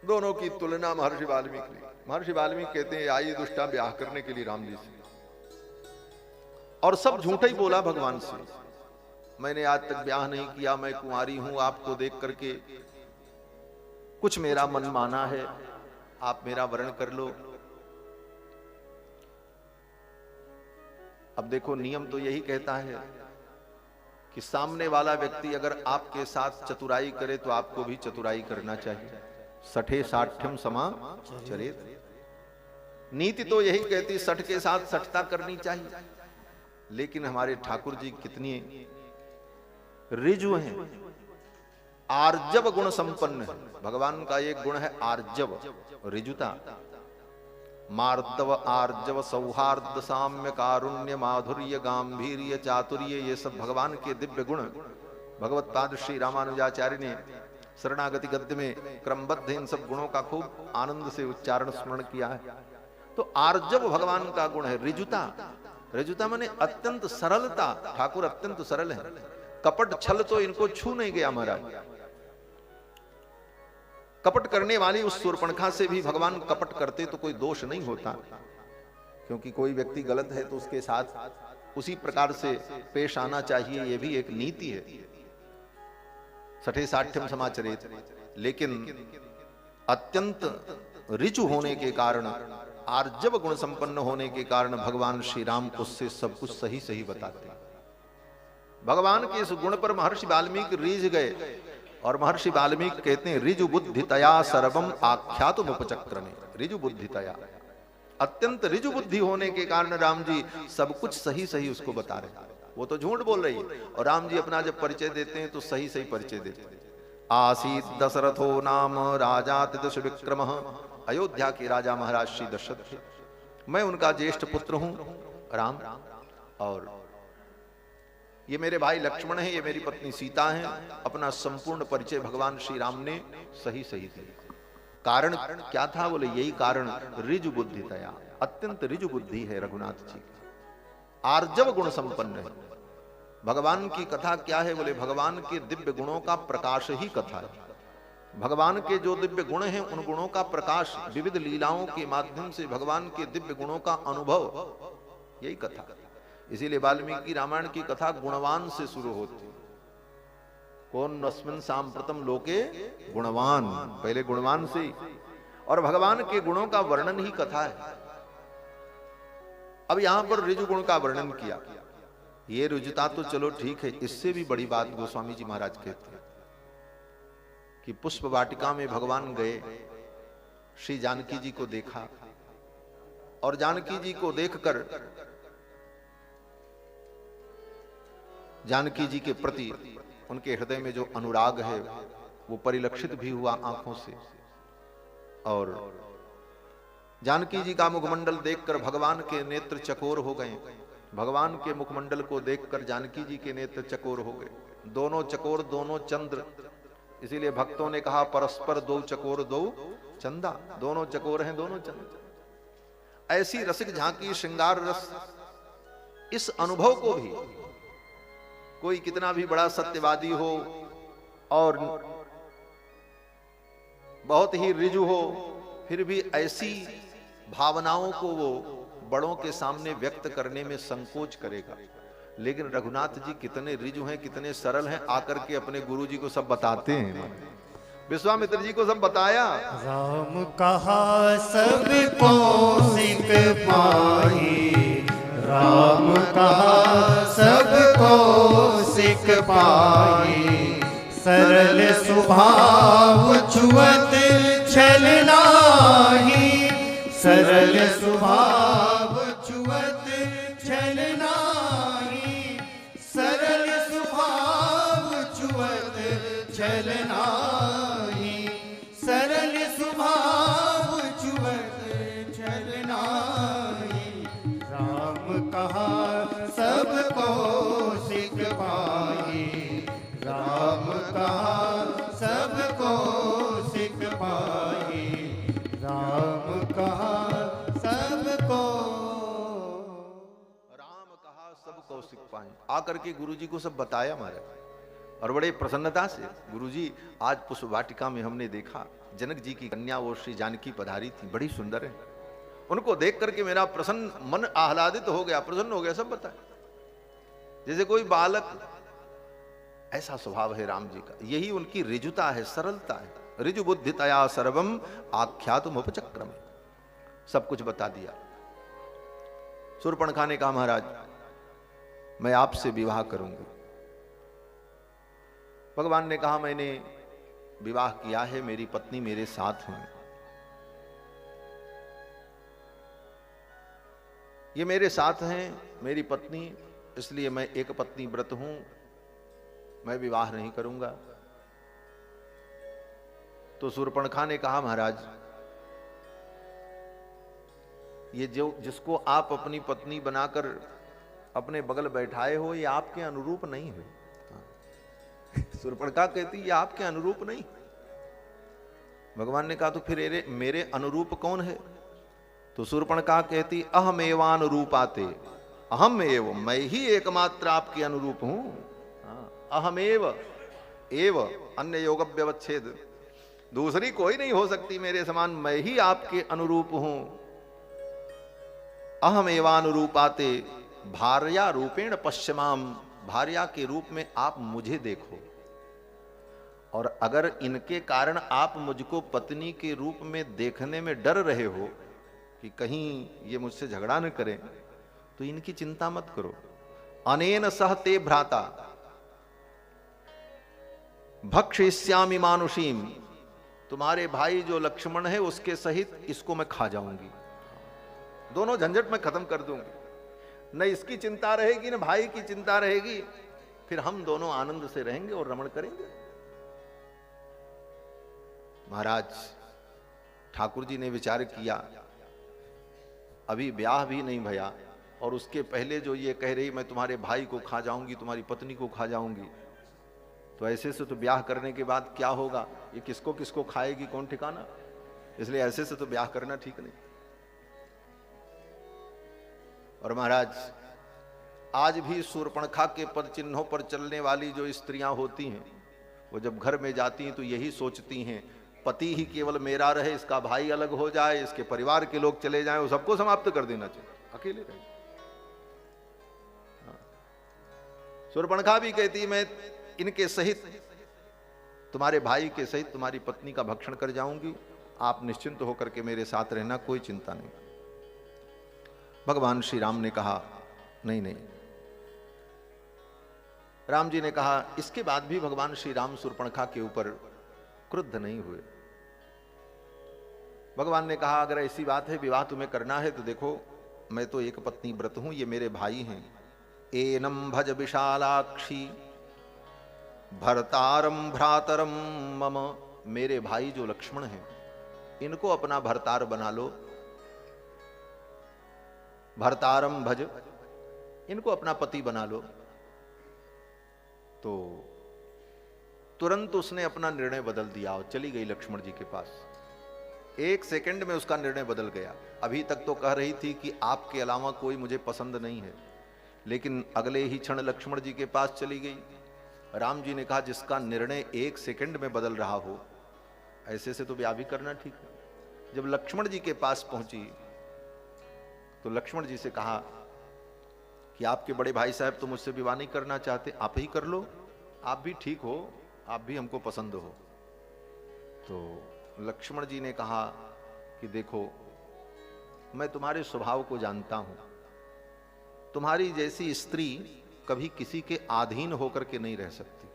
दोनों की तुलना महर्षि वाल्मीकि ने। महर्षि वाल्मीकि कहते हैं आई दुष्टा ब्याह करने के लिए राम जी से, और सब झूठा ही बोला भगवान से। मैंने आज तक ब्याह नहीं किया, मैं कुंवारी हूं, आपको देख करके कुछ मेरा मन माना है, आप मेरा वर्ण कर लो। अब देखो नियम तो यही कहता है कि सामने वाला व्यक्ति अगर आपके साथ चतुराई करे तो आपको भी चतुराई करना चाहिए। सठे साठ्यम समा चरेत, नीति तो यही कहती सठ के साथ सठता करनी चाहिए। लेकिन हमारे ठाकुर जी कितनी रिजु हैं, आर्जव गुण संपन्न है। भगवान का एक गुण है आर्जव, रिजुता। मार्दव, आर्जव, सौहार्द, साम्य, कारुण्य, माधुर्य, गांभीर्य, चातुर्य, ये सब भगवान के दिव्य गुण भगवत पाद श्री रामानुजाचार्य ने शरणागति गद्य में क्रमबद्ध इन सब गुणों का खूब आनंद से उच्चारण स्मरण किया है। तो आर्जव भगवान का गुण है। रिजुता, रिजुता माने अत्यंत सरलता। ठाकुर अत्यंत सरल है, कपट छल तो इनको छू नहीं गया महाराज। कपट करने वाली उस शूर्पणखा से भी भगवान कपट करते तो कोई दोष नहीं होता, क्योंकि कोई व्यक्ति गलत है तो उसके साथ उसी प्रकार से पेश आना चाहिए, यह भी एक नीति है। सठे साठ्यम समाचरित। लेकिन अत्यंत ऋचु होने के कारण, आर्जव गुण संपन्न होने के कारण भगवान श्री राम उससे सब कुछ सही सही बताते हैं। भगवान के इस गुण पर महर्षि वाल्मीकि रीझ गए और महर्षि वाल्मीकि कहते हैं ऋजु बुद्धितया सर्वम आख्यातमुपचक्रणे। ऋजु बुद्धितया, अत्यंत ऋजु बुद्धि होने के कारण राम जी सब कुछ सही सही उसको बता रहे हैं। वो तो झूठ बोल रही है, और राम जी अपना जब परिचय देते हैं तो सही सही परिचय देते हैं। आसीत दशरथो नाम राजा तिदृश विक्रम, अयोध्या के राजा महाराज श्री दशरथ थे। मैं उनका ज्येष्ठ पुत्र हूं राम, और ये मेरे भाई लक्ष्मण है, ये मेरी पत्नी सीता है। अपना संपूर्ण परिचय भगवान श्री राम ने सही सही दिया। कारण क्या था? बोले यही कारण ऋजु बुद्धितया, अत्यंत ऋजु बुद्धि है रघुनाथ जी, आर्जव गुण संपन्न है। भगवान की कथा क्या है? बोले भगवान के दिव्य गुणों का प्रकाश ही कथा है। भगवान के जो दिव्य गुण हैं उन गुणों का प्रकाश, विविध लीलाओं के माध्यम से भगवान के दिव्य गुणों का अनुभव, यही कथा। इसीलिए वाल्मीकि रामायण की कथा गुणवान से शुरू होती है। कौन अस्मिन् सांप्रतम लोके गुणवान, पहले गुणवान से, और भगवान के गुणों का वर्णन ही कथा है। अब यहां पर ऋजु गुण का वर्णन किया। ये ऋजुता तो चलो ठीक है, इससे भी बड़ी बात गोस्वामी जी महाराज कहते हैं कि पुष्प वाटिका में भगवान गए, श्री जानकी जी को देखा, और जानकी जी को देखकर जानकी जी के प्रति उनके हृदय में जो अनुराग है वो परिलक्षित भी हुआ आंखों से। और जानकी जी का मुखमंडल देखकर भगवान के नेत्र चकोर हो गए। भगवान के मुखमंडल को देखकर जानकी जी के नेत्र चकोर हो गए। दोनों चकोर, दोनों चंद्र, इसीलिए भक्तों ने कहा परस्पर दो चकोर दो चंदा, दोनों चकोर हैं दोनों चंद्र। ऐसी रसिक झांकी श्रृंगार रस, इस अनुभव को भी कोई कितना भी बड़ा सत्यवादी हो और बहुत ही ऋजु हो, फिर भी ऐसी भावनाओं को वो बड़ों के सामने व्यक्त करने में संकोच करेगा। लेकिन रघुनाथ जी कितने ऋजु हैं, कितने सरल हैं, आकर के अपने गुरु जी को सब बताते हैं। विश्वामित्र जी को सब बताया। राम कहा सबको सिख पाई, राम कहा सबको सिख पाई, सरल स्वभाव छुअत छल नाही, सरल स्वभाव छुअत छल नाही, सरल स्वभाव छुअत छल नाही, सरल स्वभाव छुअत छल नाही, राम कहा सबको सिख पाई, राम कहा सबको सिख पाई, राम कहा सबको, राम कहा सबको सिख पाए। आकर के गुरुजी को सब बताया महाराज, और बड़े प्रसन्नता से। गुरुजी आज पुष्प वाटिका में हमने देखा जनक जी की कन्या वो श्री जानकी पधारी थी, बड़ी सुंदर है। उनको देख करके मेरा प्रसन्न मन आह्लादित हो गया, प्रसन्न हो गया। सब बताया जैसे कोई बालक, ऐसा स्वभाव है राम जी का। यही उनकी ऋजुता है, सरलता है। ऋजु बुद्धितया सर्वम आख्यातमुपचक्रम, सब कुछ बता दिया। शूर्पणखा ने कहा महाराज मैं आपसे विवाह करूंगी। भगवान ने कहा मैंने विवाह किया है, मेरी पत्नी मेरे साथ है, ये मेरे साथ हैं मेरी पत्नी, इसलिए मैं एक पत्नी व्रत हूं, मैं विवाह नहीं करूंगा। तो शूर्पणखा ने कहा महाराज ये जो जिसको आप अपनी पत्नी बनाकर अपने बगल बैठाए हो ये आपके अनुरूप नहीं है। शूर्पणखा कहती ये आपके अनुरूप नहीं। भगवान ने कहा तो फिर मेरे अनुरूप कौन है? तो शूर्पणखा कहती अहमेवानुरूपाते, अहम एव, मैं ही एकमात्र आपके अनुरूप हूं। अहमेव एव अन्य योग व्यवच्छेद, दूसरी कोई नहीं हो सकती मेरे समान, मैं ही आपके अनुरूप हूं। अहमेवानुरूपाते भार्या रूपेण पश्चिमाम, भार्या के रूप में आप मुझे देखो, और अगर इनके कारण आप मुझको पत्नी के रूप में देखने में डर रहे हो कि कहीं ये मुझसे झगड़ा न करें, तो इनकी चिंता मत करो। अनेन सह ते भ्राता, भक्षयिष्यामि मानुषीम, तुम्हारे भाई जो लक्ष्मण है उसके सहित इसको मैं खा जाऊंगी। दोनों झंझट मैं खत्म कर दूंगी, न इसकी चिंता रहेगी न भाई की चिंता रहेगी, फिर हम दोनों आनंद से रहेंगे और रमण करेंगे। महाराज ठाकुर जी ने विचार किया, अभी ब्याह भी नहीं भया और उसके पहले जो ये कह रही मैं तुम्हारे भाई को खा जाऊंगी, तुम्हारी पत्नी को खा जाऊंगी, तो ऐसे से तो ब्याह करने के बाद क्या होगा, ये किसको किसको खाएगी कौन ठिकाना, इसलिए ऐसे से तो ब्याह करना ठीक नहीं। और महाराज आज भी शूर्पणखा के पद चिन्हों पर चलने वाली जो स्त्रियां होती हैं, वो जब घर में जाती हैं तो यही सोचती हैं पति ही केवल मेरा रहे, इसका भाई अलग हो जाए, इसके परिवार के लोग चले जाएं, वो सबको समाप्त कर देना चाहिए, अकेले रहे। शूर्पणखा भी कहती मैं इनके सहित तुम्हारे भाई के सहित तुम्हारी पत्नी का भक्षण कर जाऊंगी, आप निश्चिंत होकर के मेरे साथ रहना, कोई चिंता नहीं। भगवान श्री राम ने कहा नहीं नहीं। राम जी ने कहा, इसके बाद भी भगवान श्री राम शूर्पणखा के ऊपर क्रुद्ध नहीं हुए। भगवान ने कहा अगर ऐसी बात है विवाह तुम्हें करना है तो देखो मैं तो एक पत्नी व्रत हूं, ये मेरे भाई हैं। एनम भज विशालाक्षी भरतारम भ्रातरम मम, मेरे भाई जो लक्ष्मण हैं इनको अपना भरतार बना लो। भरतारम भज, इनको अपना पति बना लो। तो तुरंत उसने अपना निर्णय बदल दिया और चली गई लक्ष्मण जी के पास। एक सेकंड में उसका निर्णय बदल गया। अभी तक तो कह रही थी कि आपके अलावा कोई मुझे पसंद नहीं है, लेकिन अगले ही क्षण लक्ष्मण जी के पास चली गई। राम जी ने कहा जिसका निर्णय एक सेकंड में बदल रहा हो ऐसे से तो ब्याह भी करना ठीक है। जब लक्ष्मण जी के पास पहुंची तो लक्ष्मण जी से कहा कि आपके बड़े भाई साहब तो मुझसे विवाह नहीं करना चाहते, आप ही कर लो, आप भी ठीक हो, आप भी हमको पसंद हो। तो लक्ष्मण जी ने कहा कि देखो मैं तुम्हारे स्वभाव को जानता हूं, तुम्हारी जैसी स्त्री कभी किसी के अधीन होकर के नहीं रह सकती,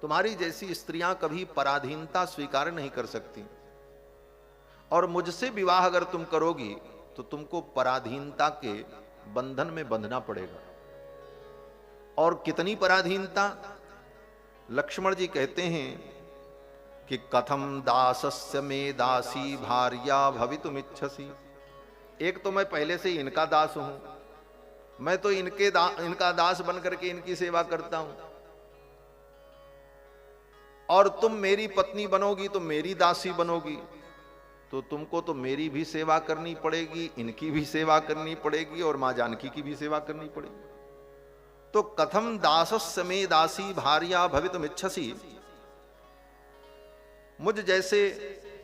तुम्हारी जैसी स्त्रियां कभी पराधीनता स्वीकार नहीं कर सकती, और मुझसे विवाह अगर तुम करोगी तो तुमको पराधीनता के बंधन में बंधना पड़ेगा। और कितनी पराधीनता? लक्ष्मण जी कहते हैं कि कथम दासस्य में दासी भार्या भवितुमिच्छसि। एक तो मैं पहले से इनका दास हूं, मैं तो इनका दास बन करके इनकी सेवा करता हूं, और तुम मेरी पत्नी बनोगी तो मेरी दासी बनोगी, तो तुमको तो मेरी भी सेवा करनी पड़ेगी, इनकी भी सेवा करनी पड़ेगी, और मां जानकी की भी सेवा करनी पड़ेगी। तो कथम दासस्य में दासी भार्या भवितुमिच्छसि, मुझ जैसे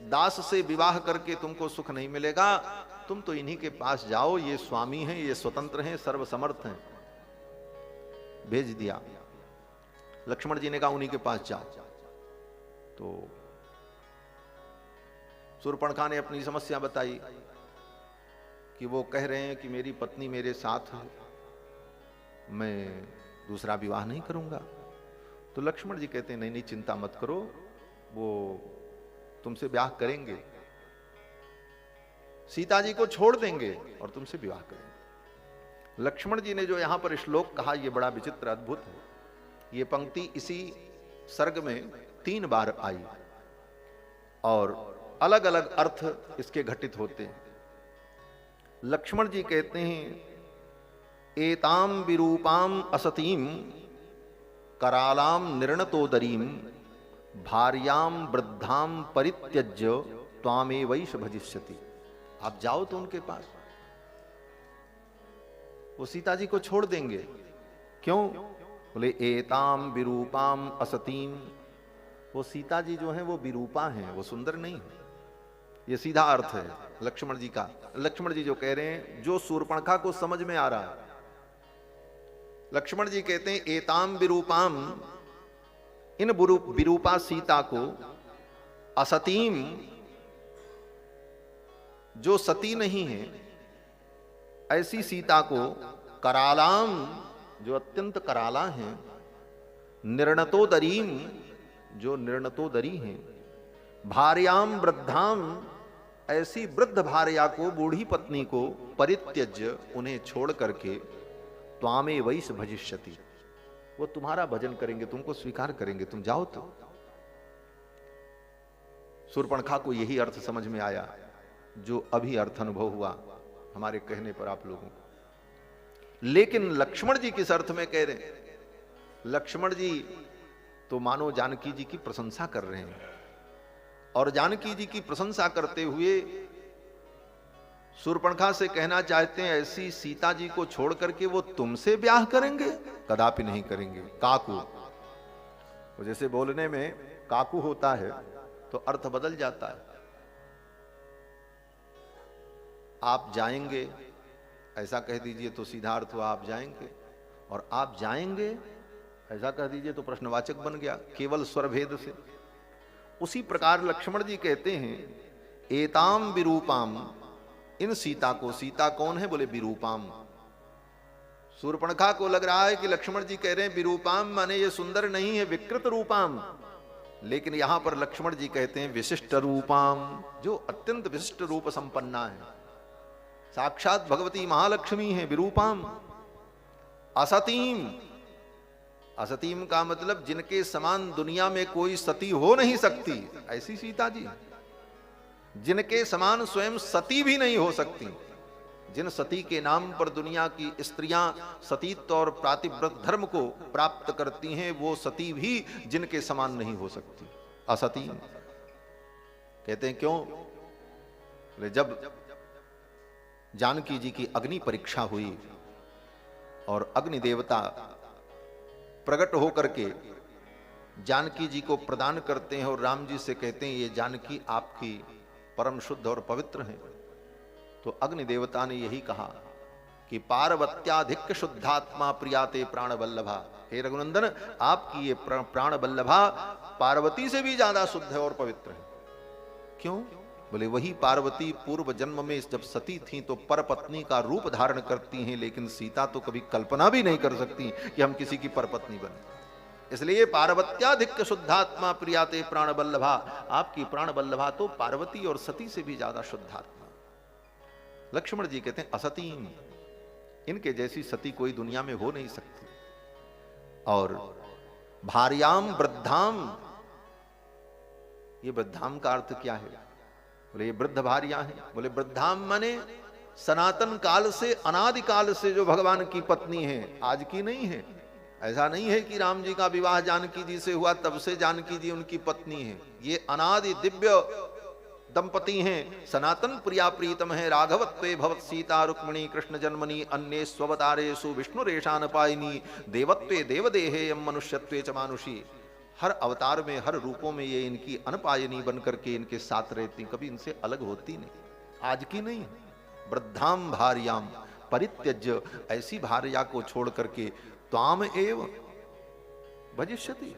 दास से विवाह करके तुमको सुख नहीं मिलेगा, तुम तो इन्हीं के पास जाओ, ये स्वामी हैं, ये स्वतंत्र हैं, सर्वसमर्थ हैं। भेज दिया। लक्ष्मण जी ने कहा उन्हीं के पास जाओ। तो शूर्पणखा ने अपनी समस्या बताई कि वो कह रहे हैं कि मेरी पत्नी मेरे साथ है, मैं दूसरा विवाह नहीं करूंगा। तो लक्ष्मण जी कहते हैं नहीं नहीं चिंता मत करो, वो तुमसे ब्याह करेंगे, सीता जी को छोड़ देंगे और तुमसे विवाह करेंगे। लक्ष्मण जी ने जो यहां पर श्लोक कहा यह बड़ा विचित्र अद्भुत है। यह पंक्ति इसी सर्ग में 3 बार आई और अलग अलग अर्थ इसके घटित होते हैं। लक्ष्मण जी कहते हैं एताम विरूपाम असतीम करालाम निर्णतोदरीम भार्याम वृद्धाम परित्यज्य त्वामेवैष भजिष्यति। आप जाओ तो उनके पास, वो सीता जी को छोड़ देंगे। क्यों? बोले एताम विरूपाम असतीम, वो सीता जी जो हैं वो विरूपा हैं, वो सुंदर नहीं है। ये सीधा अर्थ है लक्ष्मण जी का। लक्ष्मण जी जो कह रहे हैं जो शूर्पणखा को समझ में आ रहा है। लक्ष्मण जी कहते हैं एताम विरूपाम, इन विरूपा सीता को, असतीम जो सती नहीं है ऐसी सीता को, करालाम जो अत्यंत कराला हैं, निर्णतोदरीम, जो निर्णतोदरी हैं, भार्याम वृद्धाम, ऐसी वृद्ध भार्या को, बूढ़ी पत्नी को, परित्यज्य, उन्हें छोड़ करके, त्वामे वैस भजिष्यति, वो तुम्हारा भजन करेंगे, तुमको स्वीकार करेंगे, तुम जाओ तो। शूर्पणखा को यही अर्थ समझ में आया जो अभी अर्थ अनुभव हुआ हमारे कहने पर आप लोगों को। लेकिन लक्ष्मण जी किस अर्थ में कह रहे हैं? लक्ष्मण जी तो मानो जानकी जी की प्रशंसा कर रहे हैं, और जानकी जी की प्रशंसा करते हुए शूर्पणखा से कहना चाहते हैं ऐसी सीता जी को छोड़ करके वो तुमसे ब्याह करेंगे? कदापि नहीं करेंगे। काकू, तो जैसे बोलने में काकू होता है तो अर्थ बदल जाता है। आप जाएंगे ऐसा कह दीजिए तो सीधा अर्थ हुआ आप जाएंगे, और आप जाएंगे ऐसा कह दीजिए तो प्रश्नवाचक बन गया केवल स्वर भेद से। उसी प्रकार लक्ष्मण जी कहते हैं एताम विरूपाम, इन सीता को, सीता कौन है? बोले विरूपाम। शूर्पणखा को लग रहा है कि लक्ष्मण जी कह रहे हैं विरूपाम माने ये सुंदर नहीं है, विकृत रूपाम, लेकिन यहां पर लक्ष्मण जी कहते हैं विशिष्ट रूपाम, जो अत्यंत विशिष्ट रूप संपन्ना है, साक्षात भगवती महालक्ष्मी है। विरूपाम असतीम, असतीम का मतलब जिनके समान दुनिया में कोई सती हो नहीं सकती, ऐसी सीता जी, जिनके समान स्वयं सती भी नहीं हो सकती। जिन सती के नाम पर दुनिया की स्त्रियां सतीत्व और प्रातिव्रत धर्म को प्राप्त करती हैं, वो सती भी जिनके समान नहीं हो सकती, असती। कहते हैं क्यों? जब जानकी जी की अग्नि परीक्षा हुई और अग्नि देवता प्रकट होकर के जानकी जी को प्रदान करते हैं और राम जी से कहते हैं ये जानकी आपकी परम शुद्ध और पवित्र है, तो अग्नि देवता ने यही कहा कि पार्वत्याधिक शुद्धात्मा प्रियाते प्राण वल्लभा, हे रघुनंदन आपकी ये प्राण वल्लभा पार्वती से भी ज्यादा शुद्ध है और पवित्र है। क्यों? बोले वही पार्वती पूर्व जन्म में जब सती थी तो पर पत्नी का रूप धारण करती हैं, लेकिन सीता तो कभी कल्पना भी नहीं कर सकती कि हम किसी की पर पत्नी बने। इसलिए पार्वत्याधिक शुद्धात्मा प्रियाते प्राण वल्लभा, आपकी प्राण वल्लभा तो पार्वती और सती से भी ज्यादा शुद्धात्मा। लक्ष्मण जी कहते हैं असतीम, इनके जैसी सती कोई दुनिया में हो नहीं सकती। और भार्याम वृद्धाम, ये वृद्धाम का अर्थ क्या है? बोले ये वृद्ध भार्या है। बोले वृद्धाम माने सनातन काल से, अनादि काल से जो भगवान की पत्नी है, आज की नहीं है। ऐसा नहीं है कि राम जी का विवाह जानकी जी से हुआ तब से जानकी जी उनकी पत्नी है। ये अनादि दिव्य दंपति हैं, सनातन प्रिया प्रीतम है। राघवत्वे भवत सीता रुक्मिणी कृष्ण जन्मनी, अन्ये स्ववतारेषु विष्णु रेशान पायनी, देवत्वे देवदेहे यम मनुष्यत्वे च मानुषी। हर अवतार में, हर रूपों में ये इनकी अनपायनी बन करके इनके साथ रहती, कभी इनसे अलग होती नहीं, आज की नहीं। वृद्धाम भार्याम परित्यज्य, ऐसी भार्या को छोड़ करके त्वाम एव भजिष्यति,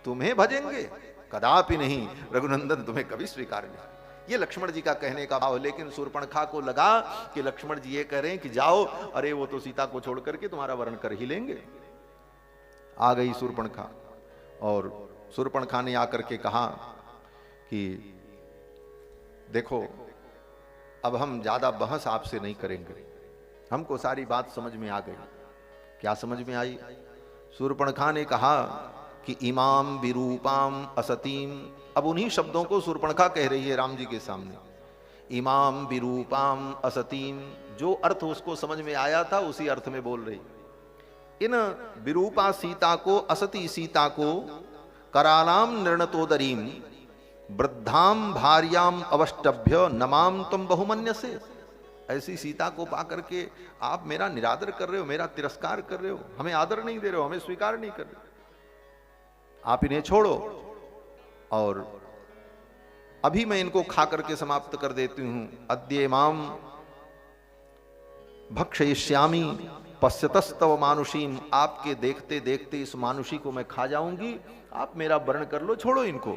तुम्हें भजेंगे, कदापि नहीं, रघुनंदन तुम्हें कभी स्वीकार नहीं। ये लक्ष्मण जी का कहने का भाव। लेकिन शूर्पणखा को लगा कि लक्ष्मण जी ये कह रहे हैं कि जाओ, अरे वो तो सीता को छोड़ करके तुम्हारा वर्ण कर ही लेंगे। आ गई शूर्पणखा, और शूर्पणखा ने आकर के कहा कि देखो अब हम ज्यादा बहस आपसे नहीं करेंगे, हमको सारी बात समझ में आ गई। क्या समझ में आई? शूर्पणखा ने कहा कि इमाम विरूपाम असतीम, अब उन्हीं शब्दों को शूर्पणखा कह रही है राम जी के सामने। इमाम विरूपाम असतीम, जो अर्थ उसको समझ में आया था उसी अर्थ में बोल रही। इन विरूपा सीता को, असती सीता को, करालाम निर्णतोदरीम वृद्धाम भार्याम अवष्टभ्य नमाम तुम बहुमन्य से, ऐसी सीता को पा करके आप मेरा निरादर कर रहे हो, मेरा तिरस्कार कर रहे हो, हमें आदर नहीं दे रहे हो, हमें स्वीकार नहीं कर रहे हो। आप इन्हें छोड़ो और अभी मैं इनको खा करके समाप्त कर देती हूं। अद्य माम भक्षयिष्यामि पश्यतस्तव मानुषीम, आपके देखते देखते इस मानुषी को मैं खा जाऊंगी, आप मेरा वर्ण कर लो, छोड़ो इनको।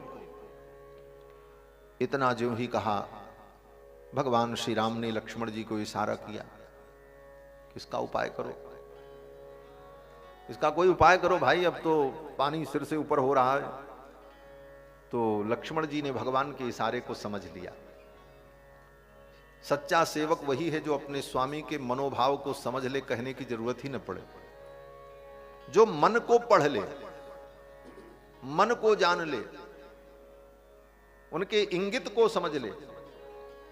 इतना जो ही कहा, भगवान श्री राम ने लक्ष्मण जी को इशारा किया कि इसका उपाय करो, इसका कोई उपाय करो भाई, अब तो पानी सिर से ऊपर हो रहा है। तो लक्ष्मण जी ने भगवान के इशारे को समझ लिया। सच्चा सेवक वही है जो अपने स्वामी के मनोभाव को समझ ले, कहने की जरूरत ही न पड़े। जो मन को पढ़ ले, मन को जान ले, उनके इंगित को समझ ले,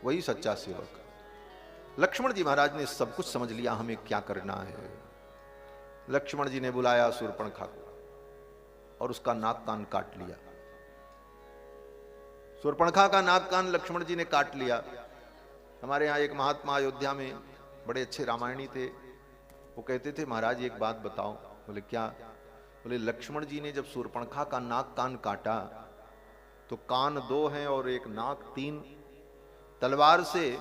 वही सच्चा सेवक। लक्ष्मण जी महाराज ने सब कुछ समझ लिया, हमें क्या करना है। लक्ष्मण जी ने बुलाया शूर्पणखा को और उसका नाक कान काट लिया। शूर्पणखा का नाक कान लक्ष्मण जी ने काट लिया। हमारे यहाँ एक महात्मा अयोध्या में बड़े अच्छे रामायणी थे, वो कहते थे महाराज एक बात बताओ। बोले क्या? बोले लक्ष्मण जी ने जब शूर्पणखा का नाक कान काटा तो कान 2 हैं और एक नाक 3। तलवार से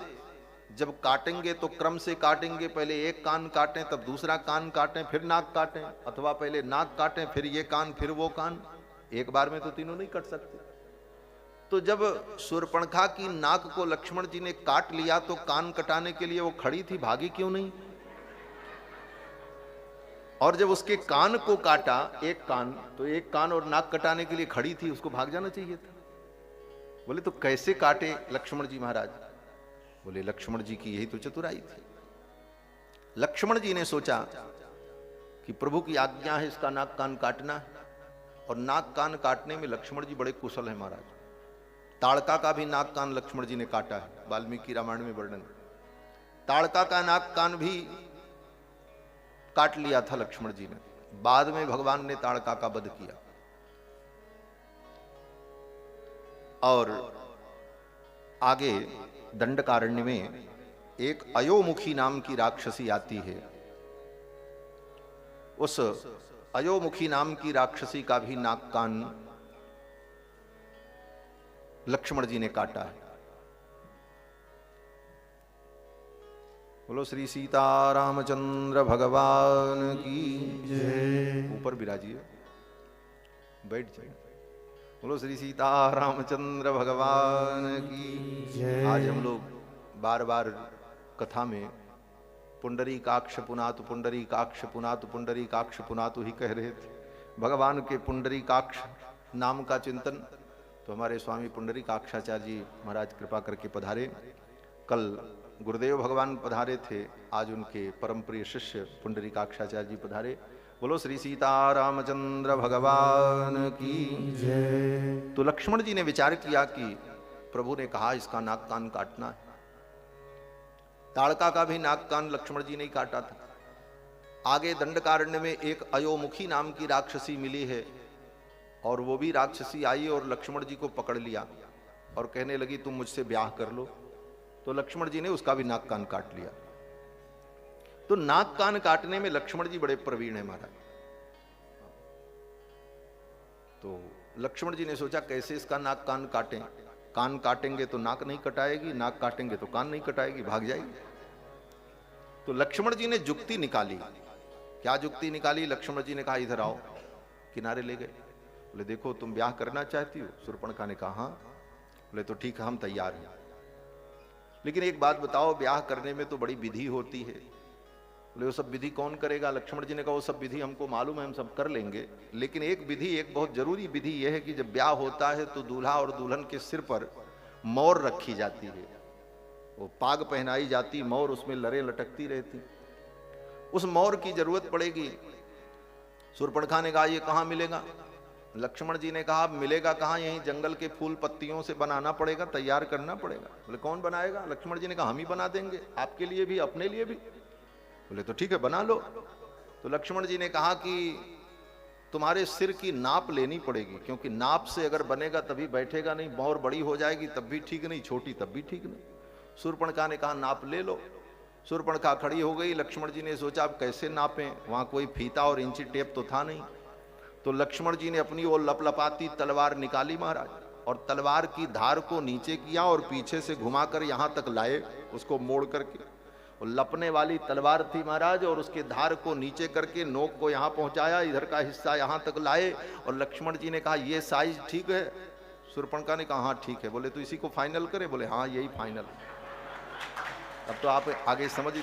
जब काटेंगे तो क्रम से काटेंगे, पहले एक कान काटें तब दूसरा कान काटें फिर नाक काटें, अथवा पहले नाक काटें फिर ये कान फिर वो कान। एक बार में तो तीनों नहीं कट सकते। तो जब शूर्पणखा की नाक को लक्ष्मण जी ने काट लिया तो कान कटाने के लिए वो खड़ी थी, भागी क्यों नहीं? और जब उसके कान को काटा एक कान, तो एक कान और नाक कटाने के लिए खड़ी थी, उसको भाग जाना चाहिए था। बोले तो कैसे काटे लक्ष्मण जी महाराज? बोले लक्ष्मण जी की यही तो चतुराई थी। लक्ष्मण जी ने सोचा कि प्रभु की आज्ञा है इसका नाक कान काटना है, और नाक कान काटने में लक्ष्मण जी बड़े कुशल हैं महाराज। ताड़का का भी नाक कान लक्ष्मण जी ने काटा है, वाल्मीकि रामायण में वर्णन। ताड़का का नाक कान भी काट लिया था लक्ष्मण जी ने। बाद में भगवान ने ताड़का का वध किया। और आगे दंडकारण्य में एक अयोमुखी नाम की राक्षसी आती है। उस अयोमुखी नाम की राक्षसी का भी नाक कान लक्ष्मण जी ने काटा है। बोलो श्री सीता रामचंद्र भगवान की जय। ऊपर विराजिए, बैठ जाइए। बोलो श्री सीता रामचंद्र भगवान की जय। आज हम लोग बार बार कथा में पुंडरीकाक्ष पुनातु पुंडरीकाक्ष पुनातु पुंडरीकाक्ष पुनातु ही कह रहे थे। भगवान के पुंडरीकाक्ष नाम का चिंतन तो हमारे स्वामी पुंडरीकाक्षाचार्य जी महाराज कृपा करके पधारे। कल गुरुदेव भगवान पधारे थे, आज उनके परम प्रिय शिष्य पुंडरीकाक्षाचार्य जी पधारे। बोलो श्री सीता रामचंद्र भगवान की जय। तो लक्ष्मण जी ने विचार किया कि प्रभु ने कहा इसका नाक कान काटना है। ताड़का का भी नाक कान लक्ष्मण जी ने ही काटा था। आगे दंडकारण्य में एक अयोमुखी नाम की राक्षसी मिली है, और वो भी राक्षसी आई और लक्ष्मण जी को पकड़ लिया और कहने लगी तुम मुझसे ब्याह कर लो। तो लक्ष्मण जी ने उसका भी नाक कान काट लिया। तो नाक कान काटने में लक्ष्मण जी बड़े प्रवीण है महाराज। तो लक्ष्मण जी ने सोचा कैसे इसका नाक कान काटें। कान काटेंगे तो नाक नहीं कटाएगी, नाक काटेंगे तो कान नहीं कटाएगी, भाग जाएगी। तो लक्ष्मण जी ने जुक्ति निकाली। क्या जुक्ति निकाली? लक्ष्मण जी ने कहा इधर आओ, किनारे ले गए। बोले देखो तुम ब्याह करना चाहती हो? शूर्पणखा ने कहा हाँ। बोले तो ठीक है हम तैयार हैं, लेकिन एक बात बताओ ब्याह करने में तो बड़ी विधि होती है। बोले वो सब विधि कौन करेगा? लक्ष्मण जी ने कहा वो सब विधि हमको मालूम है, हम सब कर लेंगे, लेकिन एक विधि, एक बहुत जरूरी विधि यह है कि जब ब्याह होता है तो दूल्हा और दुल्हन के सिर पर मोर रखी जाती है, वो पाग पहनाई जाती, मोर उसमें लरें लटकती रहती, उस मोर की जरूरत पड़ेगी। शूर्पणखा ने कहा ये कहाँ मिलेगा? लक्ष्मण जी ने कहा मिलेगा कहाँ, यहीं जंगल के फूल पत्तियों से बनाना पड़ेगा, तैयार करना पड़ेगा। बोले कौन बनाएगा? लक्ष्मण जी ने कहा हम ही बना देंगे, आपके लिए भी अपने लिए भी। बोले तो ठीक है बना लो। तो लक्ष्मण जी ने कहा कि तुम्हारे सिर की नाप लेनी पड़ेगी, क्योंकि नाप से अगर बनेगा तभी बैठेगा, नहीं मोर बड़ी हो जाएगी तब भी ठीक नहीं, छोटी तब भी ठीक नहीं। शूर्पणखा ने कहा नाप ले लो। शूर्पणखा खड़ी हो गई। लक्ष्मण जी ने सोचा अब कैसे नापें, वहां कोई फीता और इंची टेप तो था नहीं। तो लक्ष्मण जी ने अपनी वो लपलपाती तलवार निकाली महाराज, और तलवार की धार को नीचे किया और पीछे से घुमाकर यहां तक लाए, उसको मोड़ करके। और लपने वाली तलवार थी महाराज, और उसके धार को नीचे करके नोक को यहां पहुंचाया, इधर का हिस्सा यहां तक लाए। और लक्ष्मण जी ने कहा ये साइज ठीक है? शूर्पणखा ने कहा हाँ ठीक है। बोले तो इसी को फाइनल करें? बोले हाँ यही फाइनल। अब तो आप आगे समझ ही।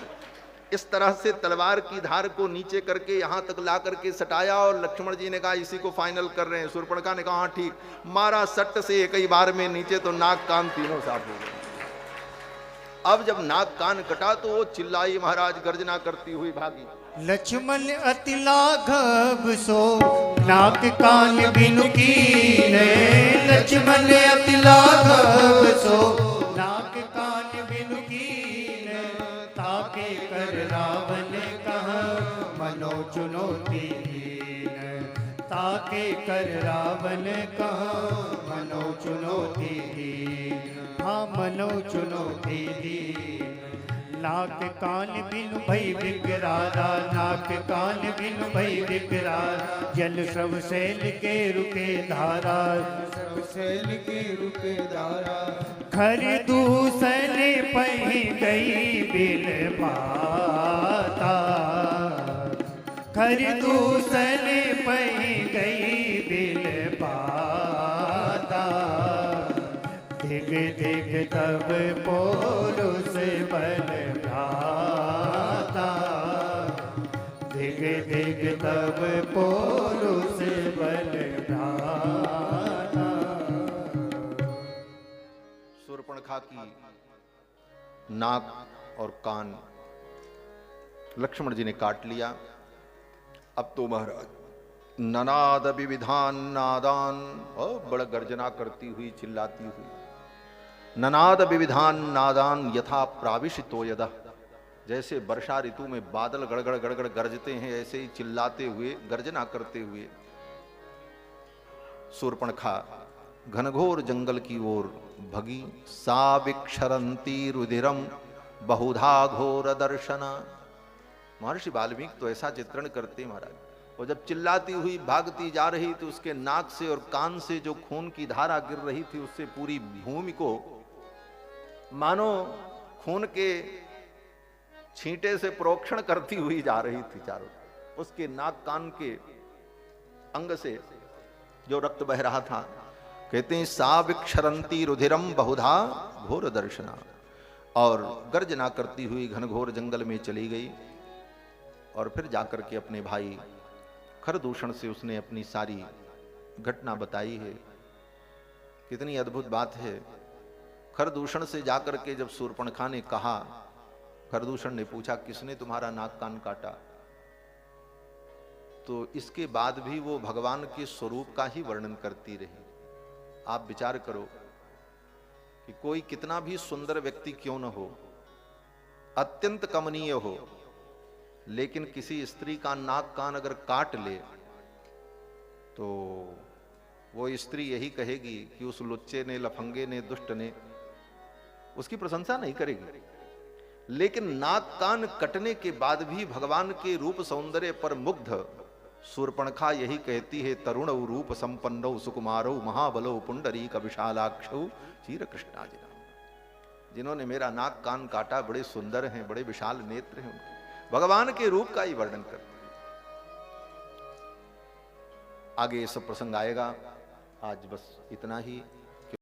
इस तरह से तलवार की धार को नीचे करके यहां तक ला करके सटाया और लक्ष्मण जी ने कहा इसी को फाइनल कर रहे हैं। शूर्पणखा ने कहा हाँ ठीक, मारा सट्ट से एक ही बार में नीचे, तो नाक कान तीनों साफ हो गए। अब जब नाक कान कटा तो वो चिल्लाई महाराज, गर्जना करती हुई भागी। लक्ष्मण अति लाघव सो नाक कान बिनु कीने, लक्ष्मण अति लाघव सो नाक कान बिनु कीने, ताके कर रावण कहा मनो चुनौती दीन, ताके कर रावण कहा मनो चुनौती दीन, हाँ मनो चुनौती दीन। नाक कान बिनु भई विकरारा, नाक कान बिनु भई विकरारा, जल सब सैल के रुके धारा, सब सैल के रुके धारा, खर दूसन पही गई बिन पाता, खर दूसन पही गई बिन पाता, दिग दिग तब पोरुष बन भ्राता, दिग दिग तब पोरुष बन भ्राता। शूर्पणखा की नाक और कान लक्ष्मण जी ने काट लिया। अब तो महाराज ननाद विविधान नादान, बड़ा गर्जना करती हुई चिल्लाती हुई, ननाद विविधान नादान यथा प्राविशितो यदा, जैसे वर्षा ऋतु में बादल गड़गड़ गड़गड़ गरजते हैं ऐसे ही चिल्लाते हुए गर्जना करते हुए शूर्पणखा घनघोर जंगल की ओर भगी। सा विक्षरंती रुधिरम बहुधा घोर दर्शना। महर्षि वाल्मीकि तो ऐसा चित्रण करते महाराज, और जब चिल्लाती हुई भागती जा रही तो उसके नाक से और कान से जो खून की धारा गिर रही थी उससे पूरी भूमि को मानो खून के छींटे से प्रोक्षण करती हुई जा रही थी चारों। उसके नाक कान के अंग से जो रक्त बह रहा था, कहते हैं सा विक्षरंती रुधिरम बहुधा घोर दर्शना, और गर्जना करती हुई घनघोर जंगल में चली गई। और फिर जाकर के अपने भाई खरदूषण से उसने अपनी सारी घटना बताई है। कितनी अद्भुत बात है। खरदूषण से जाकर के जब शूर्पणखा ने कहा, खरदूषण ने पूछा किसने तुम्हारा नाक कान काटा, तो इसके बाद भी वो भगवान के स्वरूप का ही वर्णन करती रही। आप विचार करो कि कोई कितना भी सुंदर व्यक्ति क्यों न हो, अत्यंत कमनीय हो, लेकिन किसी स्त्री का नाक कान अगर काट ले तो वो स्त्री यही कहेगी कि उस लुच्चे ने, लफंगे ने, दुष्ट ने उसकी प्रशंसा नहीं करेगी। लेकिन नाक कान कटने के बाद भी भगवान के रूप सौंदर्य पर मुग्ध शूर्पणखा यही कहती है, तरुण रूप संपन्नौ सुकुमारौ महाबलो पुंडरीक विशालाक्षौ चीर कृष्णाजिना। जिन्होंने मेरा नाक कान काटा बड़े सुंदर हैं, बड़े विशाल नेत्र हैं, उनके भगवान के रूप का ही वर्णन करते हैं। आगे ये सब प्रसंग आएगा। आज बस इतना ही।